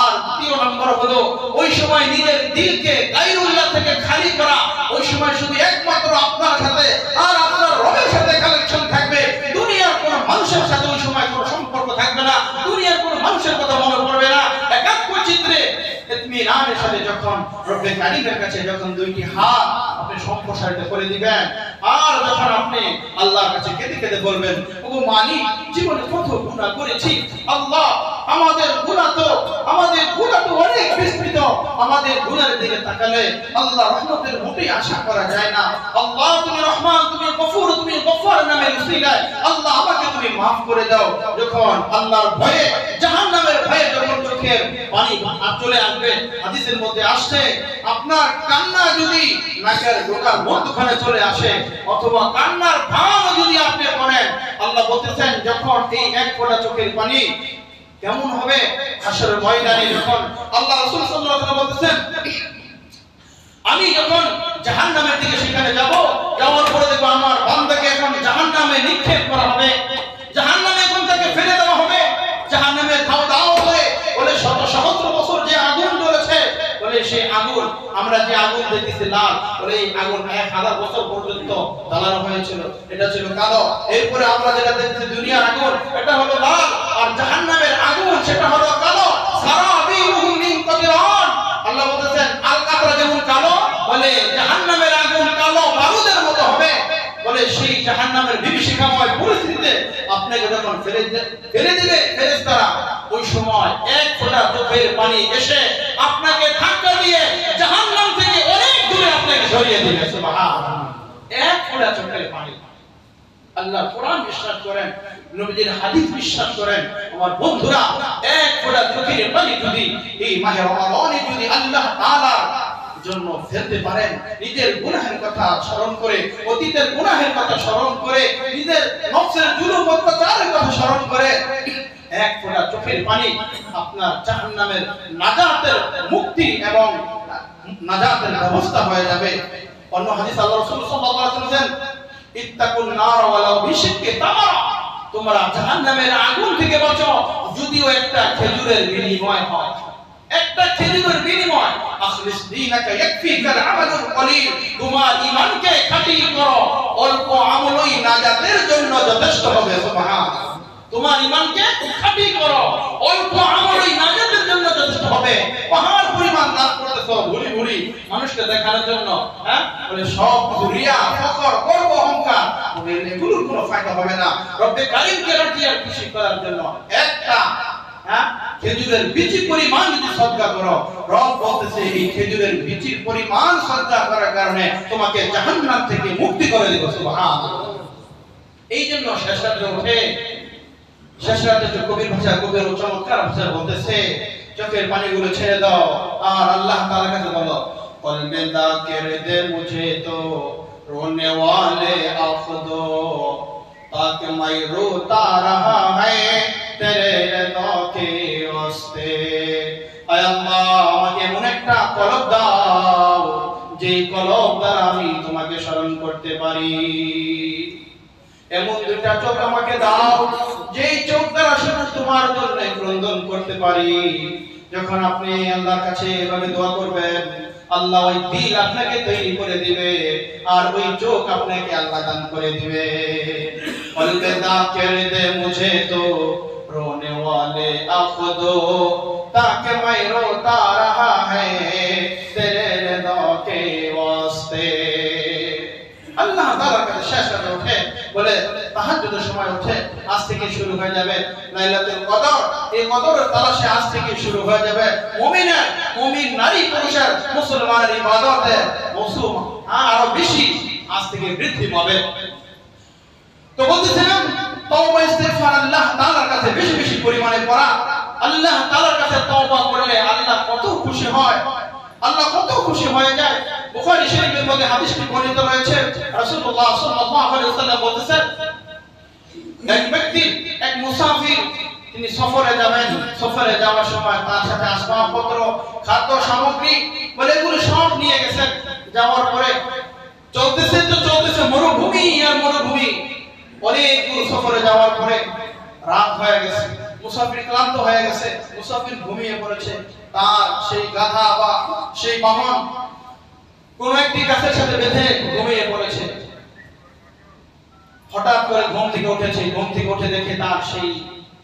আর দ্বিতীয় নম্বর হলো ওই সময় নিজের দিলকে গায়রুল্লাহ থেকে খালি করা। ওই সময় শুধু একমাত্র আপনার সাথে আর আপনার রবের সাথে কানেকশন থাকবে। দুনিয়ার কোন মানুষের সাথে ওই সময় কোনো সম্পর্ক থাকবে না, দুনিয়ার কোন মানুষের কথা মনে পড়বে না। একাগ্র চিত্তে ইতমিনানের সাথে যখন রব্বে কারীমের কাছে যখন দুইটি হাত আপনি সম্প্রসারিত করে দিবেন, আর যখন আপনি আল্লাহর কাছে কেঁদে কেঁদে বলবেন, ওগো মালিক, জীবনে কত গুনাহ করেছি, আল্লাহ আমাদের গুনাহ তো অনেক বিস্তৃত, আমাদের গুনাহের দিকে তাকালে আল্লাহ রহমতের মোটেই আশা করা যায় না। আল্লাহ তুমি রহমান, তুমি গফুর, তুমি গফফার নামের উসিলায় আল্লাহ আমাকে তুমি maaf করে দাও। যখন আল্লাহর ভয়ে, জাহান্নামের ভয়ে যখন চোখের পানি চলে আসবে, হাদিসের মধ্যে আসছে, আপনার কান্না যদি নাকের ডোকার মধ্যখানে চলে আসে, অথবা কান্নার ভাব যদি আপনি করেন, আল্লাহ বলতেছেন যখন এই এক ফোঁটা চোখের পানি কেমন হবে হাশরের ময়দানে, যখন আল্লাহ রাসূল সাল্লাল্লাহু আলাইহি ওয়াসাল্লাম বলতেছেন, আমি যখন জাহান্নামের দিকে সেখানে যাব, যাওয়ার পরে দেখব আমার বান্দাকে এখন জাহান্নামে নিক্ষেপ করা হবে, জাহান্নামে এখন তাকে ফেলে দেওয়া হবে, জাহান্নামে দাও দাও করে বলে শত সহস্র বছর যে আগুন জ্বলেছে, বলে সেই আগুন আমরা যে আগুন দেখতেছি লাল, বলে এই আগুন 1000 বছর পর্যন্ত জ্বালানো হয়েছিল, এটা ছিল কালো। এরপরে আমরা যেটা দেখতেছি দুনিয়ার আগুন, এটা হলো লাল, আর জাহান্নামের আগুন সেটা হলো কালো। সারাবিলুহুম মিন কাতিরান, আল্লাহ বলেছেন আল কাতরা যেমন কালো, বলে জাহান্নামের আগুন কালো বারুদের মতো হবে। বলে সেই জাহান্নামের বিভীষিকাময় পরিস্থিতিতে আপনাকে যখন ফেলে দিবে ফেরেশতারা, ওই সময় এক ফোঁটা চোখের পানি এসে আপনাকে ধাক্কা দিয়ে জাহান্নাম থেকে অনেক দূরে আপনাকে সরিয়ে দিবে। সুবহানাল্লাহ। এক ফোঁটা চোখের পানি। আল্লাহ কোরআন বিশ্বাস করেন, নবীজির হাদিস বিশ্বাস করেন, আমার বন্ধুরা, এক ফোঁটা চোখের পানি যদি এই মাহে রমাদানে যদি আল্লাহ তাআলার জন্য ফেলতে পারেন, নিজের গুনাহের কথা স্মরণ করে, অতীতের গুনাহের কথা স্মরণ করে, নিজের নফসের জুলুম অত্যাচারের কথা স্মরণ করে, এক ফোঁটা চোখের পানি আপনার জাহান্নামের নাজাতের মুক্তি এবং নাজাতের ব্যবস্থা হয়ে যাবে। অন্য হাদিস আল্লাহ রাসূল সাল্লাল্লাহু আলাইহি ওয়াসাল্লাম বলেন, ইত্তাকুন নার ওয়ালাউ বিশিক্কি তামারা, তোমরা জাহান্নামের আগুন থেকে বাঁচো যদিও একটা খেজুরের বিনিময় হয়, একটা খেজুরের বিনিময়। আখলিস দীনাকা ইয়াকফিকাল আমালুল কলিল, তোমার ঈমানকে খাঁটি করো, অল্প আমলই নাজাতের জন্য যথেষ্ট হবে। সুবহানাল্লাহ। তোমার ঈমানকে খাঁটি করো, অল্প আমলই নাজাতের জন্য যথেষ্ট হবে। পাহাড় পরিমাণ দান করতেছো ভুরি ভুরি মানুষকে দেখানোর জন্য, হ্যাঁ, বলে সব রিয়া, ফখর, গর্ব, অহংকার, এগুলোর কোনো ফায়দা হবে না। রব্বে কারীমকে রাজি আর খুশি করার জন্য একটা খেজুরের বিচি পরিমাণ যদি সদকা করো, রব বলতেছে এই খেজুরের বিচির পরিমাণ সদকা করার কারণে তোমাকে জাহান্নাম থেকে মুক্তি করে দেব। সুবহানাল্লাহ। এই জন্য শেষ রাতে উঠে, শেষ রাতে কবির ভাষা, কবির চমৎকার ভাষা বলতেছে, চোখের পানিগুলো ছেড়ে দাও আর আল্লাহ তাআলার কাছে বলো, কলবে দাকির দে মুঝে তো रोने वाले अफ़दो ताकि मैं रोता रहा है तेरे रज़ा के वास्ते। आय अल्लाह আমাকে এমন একটা কলব দাও যে কলব দ্বারা আমি তোমাকে স্মরণ করতে পারি, এমন দুইটা চোখ আমাকে দাও যেই চোখ দ্বারা শুধু তোমার জন্য ক্রন্দন করতে পারি। যখন আপনি আল্লাহর কাছে এভাবে দোয়া করবেন, আল্লাহ ওই দিল আপনাকে তৈরি করে দিবে, আর ওই চোখ আপনাকে আল্লাহ দান করে দিবে। अलविदा कर दे मुझे तो रोने वाले आँख दो, ताकि मैं रोता रहा है तेरे रिदा के वास्ते। আল্লাহ তাআলার কাছে শেষ রাতে উঠে বলে তাহাজ্জুদের সময় উঠে আজ থেকে শুরু হয়ে যাবে লাইলাতুল কদর। এই কদরের তালাশে আজ থেকে শুরু হয়ে যাবে মুমিন নারী পুরুষের মুসলমানের ইবাদতে মৌসুম আরো বেশি আজ থেকে বৃদ্ধি পাবে। তো বলতেছিলাম তওবা ইস্তিগফার আল্লাহ তাআলার কাছে বেশি বেশি পরিমাণে করা। আল্লাহ তাআলার কাছে তওবা করলে আল্লাহ কত খুশি হয়, আল্লাহ কত খুশি হয়ে যায়। বুখারী শরীফের মধ্যে হাদিসটি বর্ণিত রয়েছে, রাসূলুল্লাহ সাল্লাল্লাহু আলাইহি ওয়াসাল্লাম বলেছেন, এক ব্যক্তি, এক মুসাফির, তিনি সফরে যাবেন, সফরে যাওয়ার সময় তার সাথে আসবাবপত্র, খাদ্য সামগ্রী বলে এগুলো সব নিয়ে গেছেন। যাওয়ার পরে চলতেছে মরুভূমি আর মরুভূমি। অনেক দূর সফরে যাওয়ার পরে রাত হয়ে গেছে, মুসাফির ক্লান্ত হয়ে গেছে, মুসাফির ঘুমিয়ে পড়েছে। তার সেই গাধা বা সেই বাহন কোন একটি গাছের সাথে বেঁধে ঘুমিয়ে পড়েছে। হঠাৎ করে ঘুম থেকে উঠেছে, ঘুম থেকে উঠে দেখে তার সেই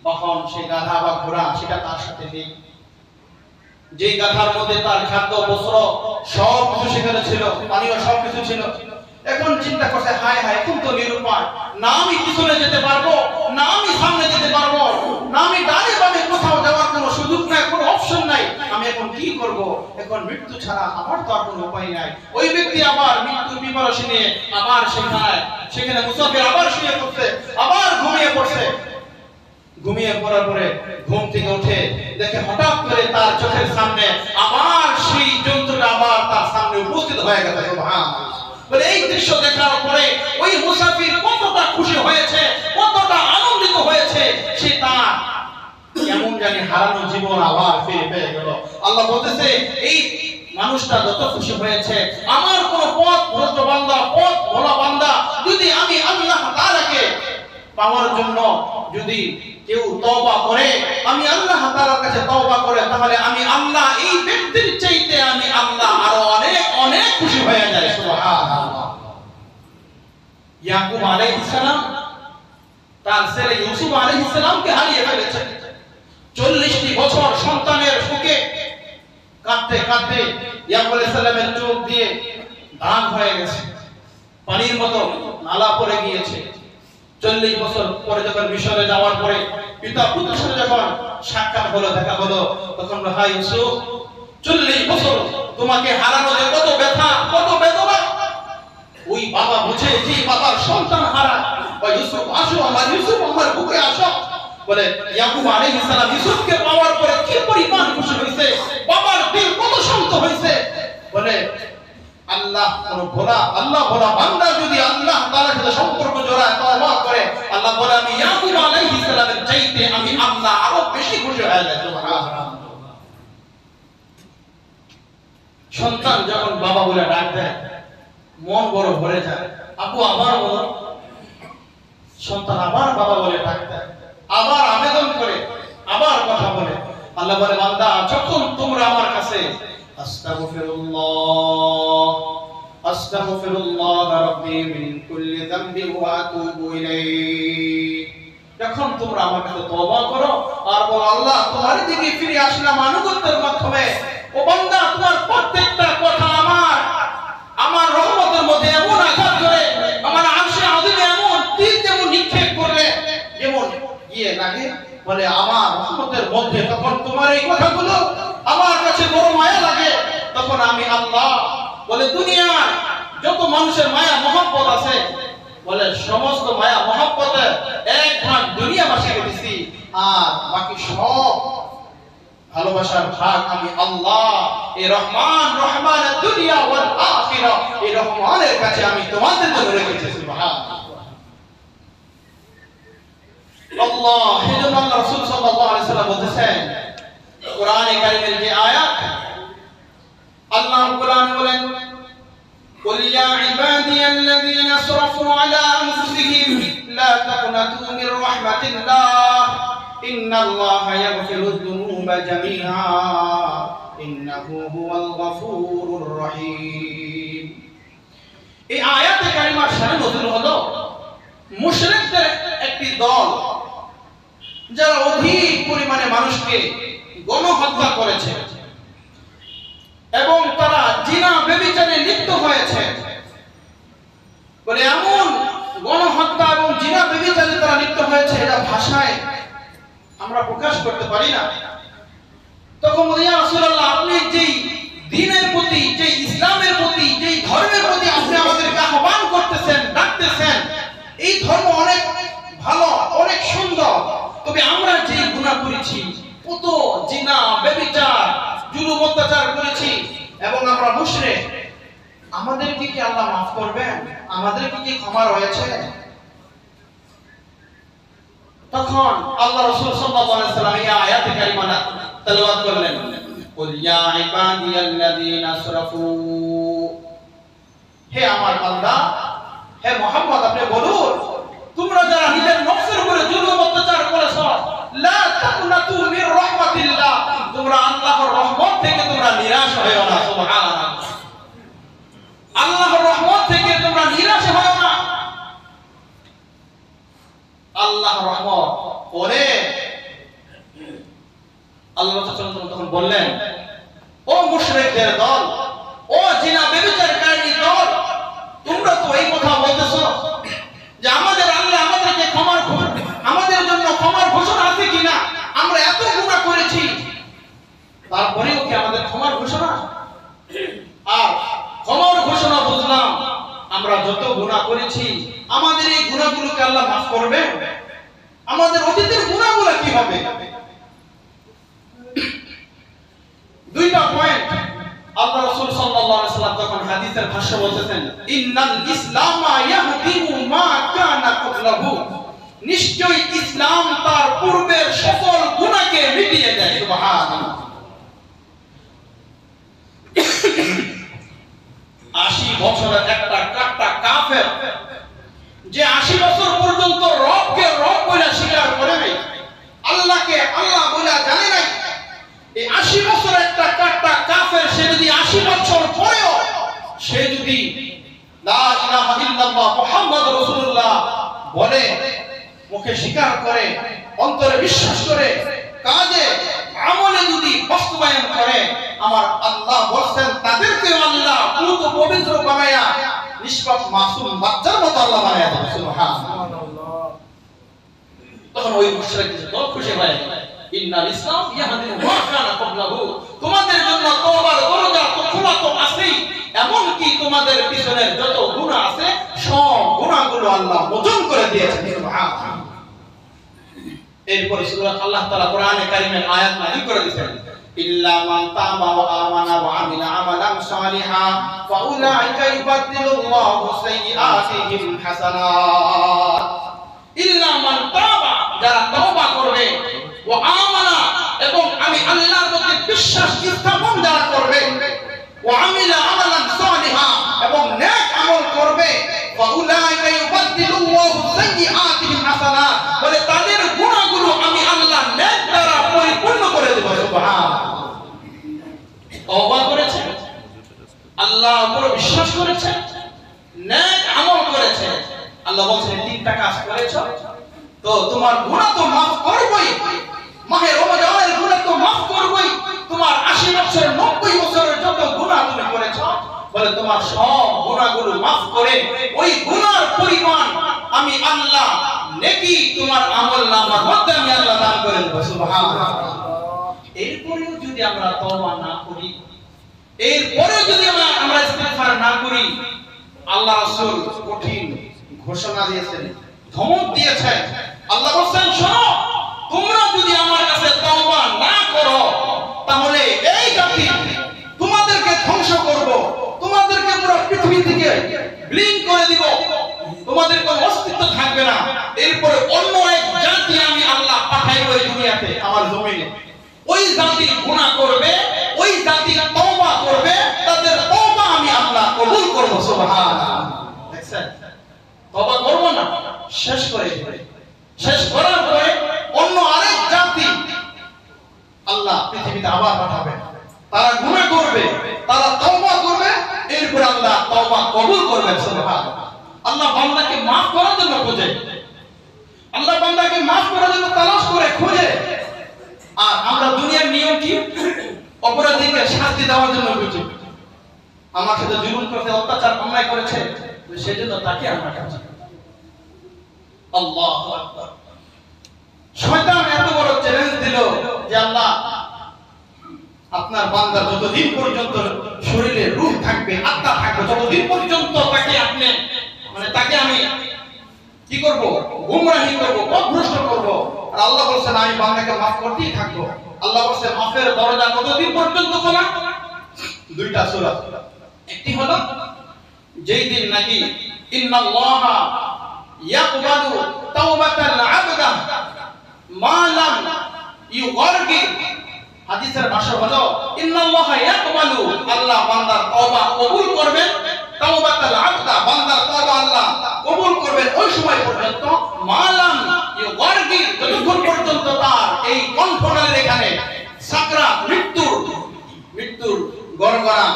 বাহন, সেই গাধা বা ঘোড়া, সেটা তার সাথে নেই। যে গাধার মধ্যে তার খাদ্য বস্ত্র সব কিছু সেখানে ছিল, পানীয় সব কিছু ছিল। এখন চিন্তা করছে, হায় হায়, এখন তো নিরুপায়, না আমি পিছনে যেতে পারবো, না আমি সামনে যেতে পারবো, না আমি ডানে বামে কোথাও যাওয়ার কোনো সুযোগ নাই, কোনো অপশন নাই, আমি এখন কি করব? এখন মৃত্যু ছাড়া আমার তো আর কোনো উপায় নাই। ওই ব্যক্তি আবার মৃত্যুর বিপরশে নিয়ে আবার সেখানে মুসাফির আবার শুয়ে পড়ছে, আবার ঘুমিয়ে পড়ছে। ঘুমিয়ে পড়ার পরে ঘুম থেকে উঠে দেখে হঠাৎ করে তার চোখের সামনে আবার সেই জন্তুটা আবার তার সামনে উপস্থিত হয়ে গেছে। সুবহানাল্লাহ। বলে এই দৃশ্য দেখার পরে ওই মুসাফির কতটা খুশি হয়েছে, কতটা আনন্দিত হয়েছে, সে তার কেমন জানি হারানো জীবন আবার ফিরে পেয়ে গেল। আল্লাহ বলতেছে, এই মানুষটা যত খুশি হয়েছে, আমার কোন পথ ভ্রষ্ট বান্দা, পথ ভোলা বান্দা যদি আমি আল্লাহ তাআলাকে পাওয়ার জন্য যদি কেউ তওবা করে, আমি আল্লাহ তাআলার কাছে তওবা করে, তাহলে আমি আল্লাহ এই ব্যক্তির চাইতে আমি আল্লাহ আরো অনেক অনেক খুশি হয়ে যায়। সুবহানাল্লাহ। ইয়াকুব আলাইহিস সালাম তার ছেলে ইউসুফ আলাইহিস সালামকে হারিয়ে ফেলেছেন। 40টি বছর সন্তানের শোকে কাঁদতে কাঁদতে ইয়াকুব আলাইহিস সালামের চোখ দিয়ে দাগ হয়ে গেছে, পানির মতো নালা পড়ে গিয়েছে। 40 বছর পরে যখন মিশরে যাওয়ার পরে পিতা পুত্রের সাথে যখন সাক্ষাৎ হলো, দেখা হলো, তখন ভাই ইউসুফ, 40 বছর তোমাকে হারানো যে কত ব্যথা, কত বেদনা, ওই বাবা বুঝে যে বাবার সন্তান হারা, ইউসুফ আসো, আমার ইউসুফ আমার বুকে আসো। বলে ইয়াকুব আলাইহিস সালাম ইউসুফকে পাওয়ার পরে কি পরিমাণ খুশি হয়েছে, বাবার দিল কত শান্ত হয়েছে। বলে আল্লাহ ভোলা বান্দা যদি আল্লাহ তাআলার সাথে সম্পর্ক জড়ায়, তওবা করে, আল্লাহ বলে আমি ইয়াকুব আলাইহিস সালামের চাইতে আমি আল্লাহ আরো বেশি খুশি হয়ে যাই। সুবহানাল্লাহ। সন্তান যখন বাবা বলে ডাক দেয়, মন বড় ভরে যায়। আপু আমার বলো, সন্তান আবার বাবা বলে ডাক দেয়, আবার আবেদন করে, আবার কথা বলে। আল্লাহ বলে, বান্দা যখন তোমরা আমার কাছে আস্তাগফিরুল্লাহ রাব্বি মিন কুল্লি যামবি ওয়া আতুবু ইলাইহি, যখন তোমরা আমার কাছে তওবা করো আর বলো আল্লাহ তোমার দিকে ফিরে আসলাম আনুগত্যের মাধ্যমে, ও বান্দা তোমার প্রত্যেকটা কথা আমার রহমতের মধ্যে এমন আঘাত করে, আমার আরশে আযীমে এমন তীর যেমন নিক্ষেপ করলে যেমন গিয়ে লাগে, বলে আমার রহমতের মধ্যে তখন তোমার এই কথাগুলো আমার কাছে বড় মায়া লাগে। তখন আমি আল্লাহ বলে দুনিয়ার যত মানুষের মায়া মহব্বত আছে, বলে সমস্ত মায়া মহব্বতের এক ভাগ দুনিয়াবাসীকে দিছি, আর বাকি সব ভালোবাসার ভাগ আমি আল্লাহ এই রহমানের দুনিয়া ওয়াল আখিরা, এই রহমানের কাছে আমি তোমাদের জন্য রেখেছি। সুবহানাল্লাহ। আল্লাহ এজন্য আল্লাহ রাসূল সাল্লাল্লাহু আলাইহি ওয়াসাল্লাম বলেছেন, কোরআনে কারীমের যে আয়াত, আল্লাহ কোরআন বলেন, قل يا عبادي الذين اسرفوا على انفسهم لا تقنطوا من رحمة الله ان الله يغفر الذنوب যুনুবা জামিআ ইন্নাহু হুয়াল গফুরুর রহিম। এই আয়াতে কারিমার শানে নজরুল হলো মুশরিকদের একটি দল যারা অধিক পরিমাণে মানুষকে গণহত্যা করেছে এবং তারা জিনা ব্যভিচারে লিপ্ত হয়েছে বলে এমন গণহত্যা এবং জিনা ব্যভিচারে তারা লিপ্ত হয়েছে এটা ভাষায় আমরা প্রকাশ করতে পারি না। তখন ইয়া রাসূলুল্লাহ, আপনি যেই দ্বীনের প্রতি, যেই ইসলামের প্রতি, যেই ধর্মের প্রতি আপনি আমাদেরকে আহ্বান করতেছেন, ডাকতেছেন, এই ধর্ম অনেক ভালো, অনেক সুন্দর, তবে আমরা যে গুনাহ করেছি, কত জিনা ব্যভিচার জুলুম অত্যাচার করেছি এবং আমরা মুশরিক, আমাদেরকে কি আল্লাহ মাফ করবেন? আমাদেরকে কি ক্ষমা রয়েছে? তখন আল্লাহ রাসূল সাল্লাল্লাহু আলাইহি ওয়াসাল্লাম এই আয়াতে কারিমা তেলাওয়াত করলেন, কুল ইয়া ইবাদিয়াল্লাযীনা আসরাফু, হে আমার বান্দা, হে মুহাম্মদ, আপনি বলুন, তোমরা যারা নিজের নফসের উপরে জুলুম অত্যাচার করেছো, লা তাকুনাতু মির রাহমাতিল্লাহ, তোমরা আল্লাহর রহমত থেকে তোমরা নিরাশ হয়ো না। সুবহানাল্লাহ, আল্লাহর রহমত থেকে তোমরা নিরাশ হয়ো না। আল্লাহর রহমত পরে আল্লাহ তখন বললেন, ও মুশরিকদের দল, ও জিনা ব্যভিচারকারী দল, তোমরা তো এই কথা বলতেছো যে আমাদের আল্লাহ আমাদেরকে আমাদের জন্য ক্ষমার ঘোষণা আছে কিনা? আমরা এত গুনাহ করেছি, তারপরেও কি আমাদের ক্ষমার ঘোষণা? আর ক্ষমার ঘোষণা বুঝলাম, আমরা যত গুনাহ করেছি আমাদের এই গুনাহগুলোকে আল্লাহ মাফ করবে? আমাদের অতীতের গুনাহগুলো কি হবে? দুইটা পয়েন্ট আল্লাহ রাসূল সাল্লাল্লাহু আলাইহি ওয়াসাল্লাম তখন হাদিসের ভাষ্য বলতেছেন, ইন্নাল ইসলামা ইয়াহদিমু মা কানা ক্বাবলাহু, নিশ্চয়ই ইসলাম তার পূর্বের সকল গুনাহকে মিটিয়ে দেয়। সুবহানাল্লাহ। 80 বছরের একটা কাফের যে 80 বছর পর্যন্ত রবকে রব বলে স্বীকার করে নাই, আল্লাহকে আল্লাহ বলে জানে নাই, এই 80 বছর একটা কাফের, সে যদি 80 বছর পরেও সে যদি লা ইলাহা ইল্লাল্লাহ মুহাম্মাদুর রাসূলুল্লাহ বলে, মুখে স্বীকার করে, অন্তরে বিশ্বাস করে, কাজে আমলে যদি বাস্তবায়ন করে, আমার আল্লাহ বলেন তাদেরকে আল্লাহ পুরো পবিত্র বানায়া নিষ্পাপ মাসুম বাচ্চার মতো আল্লাহ বানায়া দেবে। সুবহানাল্লাহ। তখন ওই মুশরিকদের দল খুশি হয়ে গেল, ইন্নাল ইসলাম ইয়াহদিমু মা কানা ক্বাবলাহু, তোমাদের জন্য তওবার দরজা তো খোলা তো আছেই, এমন কি তোমাদের পিছনের যত গুনাহ আছে সব গুনাহগুলো আল্লাহ মোচন করে দিয়েছেন। সুবহানাল্লাহ। এরপর সূরা আল্লাহ তাআলা কোরআনে কারীমের আয়াত নাযিল করে দিয়েছেন, ইল্লা মান তাবা ওয়া আমানা ওয়া আমিলা আমালান সালিহা ফাউলাইকা ইউবাদদিলুল্লাহু সাইয়্যাতিহিম হাসানাত। ইল্লা মান তাবা, যারা তওবা করবে, ওয়া আমানা, এবং আমি আল্লাহর প্রতি বিশ্বাস স্থাপন যারা করবে, ওয়া আমিলা আমালান সালিহা, এবং নেক আমল করবে, ফাউলাইকা ইউবাদদিলুল্লাহু সাইয়্যাতিহিম হাসানাত, বলে তাদের গুনাহগুলো আমি আল্লাহ নেক দ্বারা পরিপূর্ণ করে দেব। সুবহানাল্লাহ। তওবা করেছে, আল্লাহর উপর বিশ্বাস করেছে, নেক আমল করেছে, আল্লাহ বলেন তিনটা কাজ করেছো তো তোমার গুনাহ তো মাফ করবই, মাহে রমজানের গুনাহ তো মাফ করবই, তোমার 80 বছর 90 বছরের যত গুনাহ তুমি করেছো, বলে তোমার সব গুনাহগুলো মাফ করে ওই গুনাহর পরিমাণ আমি আল্লাহ নেকি তোমার আমলনামার মধ্যে আমি আল্লাহ দান করে দেব। সুবহানাল্লাহ। এরপরেও যদি আমরা তওবা না করি, এরপরেও যদি আমরা ইস্তিগফার না করি, আল্লাহ রাসূল কঠিন ঘোষণা দিয়েছেন, ধমক দিয়েছেন। আল্লাহ বলেন, শোনো, তোমরা যদি আমার কাছে তওবা না করো তাহলে এই জাতি তোমাদেরকে ধ্বংস করব, তোমাদেরকে পুরো পৃথিবী থেকে বিলীন করে দিব, তোমাদের কোনো অস্তিত্ব থাকবে না। এরপরে অন্য এক জাতি আমি আল্লাহ পাঠাইব এই দুনিয়াতে, আমার জমিনে। ওই জাতি গুনাহ করবে, ওই জাতি তওবা করবে, তাদের তওবা আমি আল্লাহ কবুল করব। সুবহানাল্লাহ। দেখছেন, তওবা করব না, শেষ করে দিবে। শেষ করার পরে অন্য আরেক জাতি আল্লাহ পৃথিবীতে আবার পাঠাবেন। তারা গুনাহ করবে, তারা তওবা করবে, এরপর আল্লাহ তওবা কবুল করবেন। সুবহানাল্লাহ। আল্লাহ বান্দাকে maaf করার জন্য খোঁজে, আল্লাহ বান্দাকে maaf করার জন্য তালাশ করে খোঁজে। আর আমরা দুনিয়ার নিয়ম কি? অপরাধীকে শাস্তি দেওয়ার জন্য খুঁজি। আমার সাথে জুলুম করেছে, অত্যাচার অন্যায় করেছে, সেজন্য তাকে আমরা কাছে। আল্লাহু আকবার। শয়তান এত বড় চ্যালেঞ্জ দিল যে আল্লাহ আপনার বান্দা যতদিন পর্যন্ত শরীরে রূহ থাকবে, আত্মা থাকবে, ততদিন পর্যন্ত তাকে আমি কি করব? গুমরাহি করব, পথভ্রষ্ট করব। আর আল্লাহ বলেন আমি বান্দাকে maaf করতেই থাকব। আল্লাহ বলেন মাফের দরজা কতদিন পর্যন্ত খোলা? দুইটা সূরা। একটি হলো যেই দিন নাকি ইন্নাল্লাহা ইয়াকবালু তাওবাতাল আবদা মা লাম ইউগারগির। হাদিসের ভাষা হলো ইন্নাল্লাহা ইয়াকবালু, আল্লাহ বান্দার তওবা কবুল করবেন, তাওবাতাল আবদা, বান্দার তওবা আল্লাহ কবুল করবেন ওই সময় পর্যন্ত মা লাম ইউগারগির, যতক্ষণ পর্যন্ত তার এই কণ্ঠনালীর এখানে সাকরাত, মৃত্যুর গড়গড়া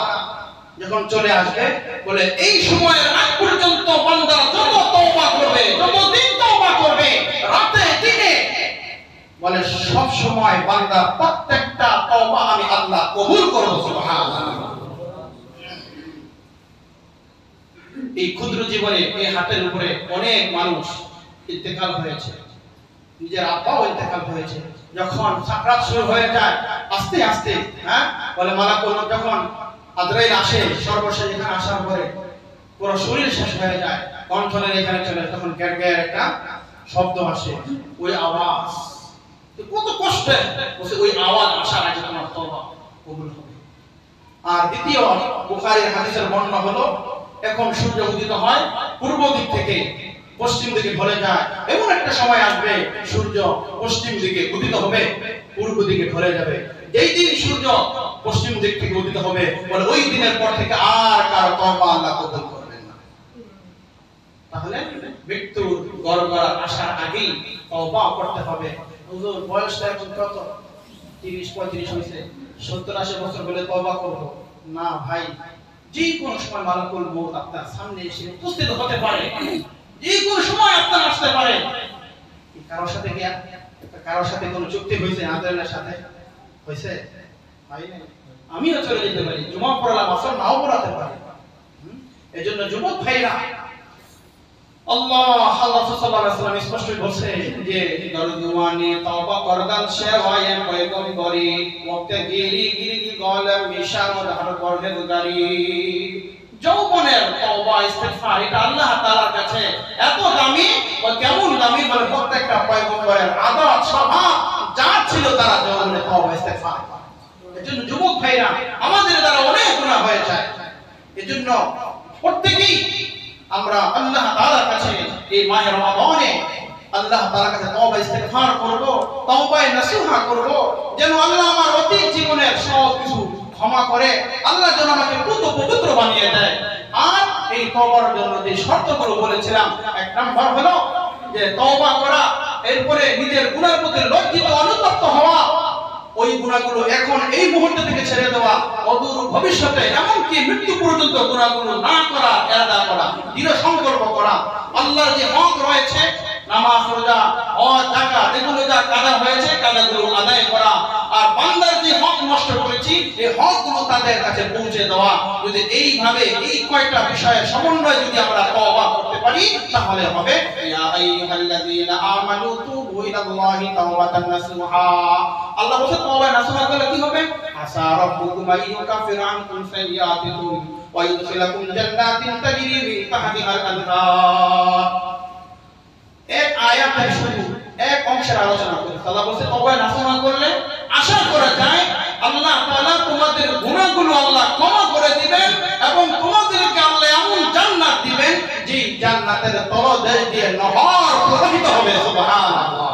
যখন চলে আসবে, বলে এই সময়ের আগ পর্যন্ত বান্দা যত তওবা করবে, যতদিন তওবা করবে, রাতে দিনে, বলে সব সময় বান্দা প্রত্যেকটা তওবা আমি আল্লাহ কবুল করব। সুবহানাল্লাহ। এই ক্ষুদ্র জীবনে এই হাতের উপরে অনেক মানুষ ইন্তেকাল হয়েছে, নিজের আব্বাও ইন্তেকাল হয়েছে। যখন সাকরাত শুরু হয়ে যায় আস্তে আস্তে, বলে মালাকুল মউত যখন আজরাইল আসে, সর্বশেষ এখানে আসার পরে পুরো শরীর শেষ হয়ে যায়, কণ্ঠনের এখানে চলে, তখন গ্যার গ্যার একটা শব্দ আসে, ওই আওয়াজ কত কষ্টে, ওই আওয়াজ আসার আগে তোমার তওবা কবুল হবে। আর দ্বিতীয় বুখারীর হাদিসের বর্ণনা হলো এখন সূর্য উদিত হয় পূর্ব দিক থেকে পশ্চিম দিকে ঢলে যায়, এমন একটা সময় আসবে সূর্য পশ্চিম দিকে উদিত হবে, পূর্ব দিকে ঢলে যাবে। যেই দিন সূর্য পশ্চিম দিক থেকে উদিত হবে, বলে ওই দিনের পর থেকে আর কারো তওবা আল্লাহ কবুল করবেন না। তাহলে মৃত্যুর গড়গড়া আসার আগেই তওবা করতে হবে। হুজুর বয়সটা এখন কত? 30-35 হইছে, 70-80 বছর হলে তওবা করব না? ভাই, যে কোন সময় মালাকুল মউত আপনার সামনে এসে উপস্থিত হতে পারে, যে কোন সময় আপনার আসতে পারে। কারোর সাথে কোন চুক্তি হয়েছে? আজরাইলের সাথে হয়েছে? ভাই আমিও চলে যেতে পারি, জুমা পড়লাম, আসর নাও পড়াতে পারি। এজন্য যুবক ভাইরা, আল্লাহ সাল্লাল্লাহু আলাইহি ওয়াসাল্লাম স্পষ্ট বলেছে যে দরজওয়ানি তওবা করদান শেওয়ায়ে পয়গম্বরি ওয়াক্তে গিরি গলম মিশান দাহর পরহেজগারি। যৌবনের তওবা ইস্তিগফার এটা আল্লাহ তাআলার কাছে এত দামি, ও কেমন দামি, বলে প্রত্যেকটা পয়গম্বরের আদত স্বভাব যা ছিল তারা যৌবনে তওবা ইস্তিগফার। এজন্য যুবক ভাইরা, আমাদের দ্বারা অনেক গুনাহ হয়ে যায়, এজন্য প্রত্যেকই আমরা আল্লাহ তাআলার কাছে এই মাহে রমাদানে আল্লাহ তাআলার কাছে তওবা ইস্তিগফার করব, তওবায়ে নসুহা করব, যেন আল্লাহ আমার অতীত জীবনের সব কিছু ক্ষমা করে, আল্লাহ যেন আমাকে পবিত্র বানিয়ে দেয়। আর এই তওবার জন্য যে শর্তগুলো বলেছিলাম, এক নাম্বার হলো যে তওবা করা, এরপরে নিজের গুনাহের প্রতি লজ্জিত অনুতপ্ত হওয়া, ওই গুনাহগুলো এখন এই মুহূর্ত থেকে ছেড়ে দেওয়া, অদূর ভবিষ্যতে এমনকি মৃত্যু পর্যন্ত গুনাহগুলো না করা, এড়াদা করা, দৃঢ় সংকল্প করা। আল্লাহর যে হক রয়েছে, নামাজ, রোজা, হজ, যাকাত, এগুলো যা কাজা হয়েছে কাজাগুলো আদায় করা। আর বান্দার যে হক নষ্ট করেছি, এই হকগুলো তাদের কাছে পৌঁছে দেওয়া। যদি এইভাবে এই কয়টা বিষয়ের সমন্বয় যদি আমরা তওবা করতে পারি, তাহলে হবে ইয়া আইয়ুহাল্লাযীনা আমানু তুবু ইলাল্লাহি তাওবাতান নাসুহা। আল্লাহ বলেন তওবা নাসুহা করলে কি হবে? আসা রাব্বুকুম আইয়ুকাফিরা আনকুম সাইয়্যাতিকুম ওয়া ইউদখিলাকুম জান্নাতিন তাজরি মিন তাহতিহাল আনহার। এক আয়াতের শুরু এক অংশের আলোচনা করি। আল্লাহ বলেন তওবা নাসুহা করলে আশা করা যায় আল্লাহ তাআলা তোমাদের গুনাহগুলো আল্লাহ ক্ষমা করে দিবেন এবং তোমাদেরকে আল্লাহ এমন জান্নাত দিবেন যে জান্নাতের তলদেশ দিয়ে নহর প্রবাহিত হবে। সুবহানাল্লাহ।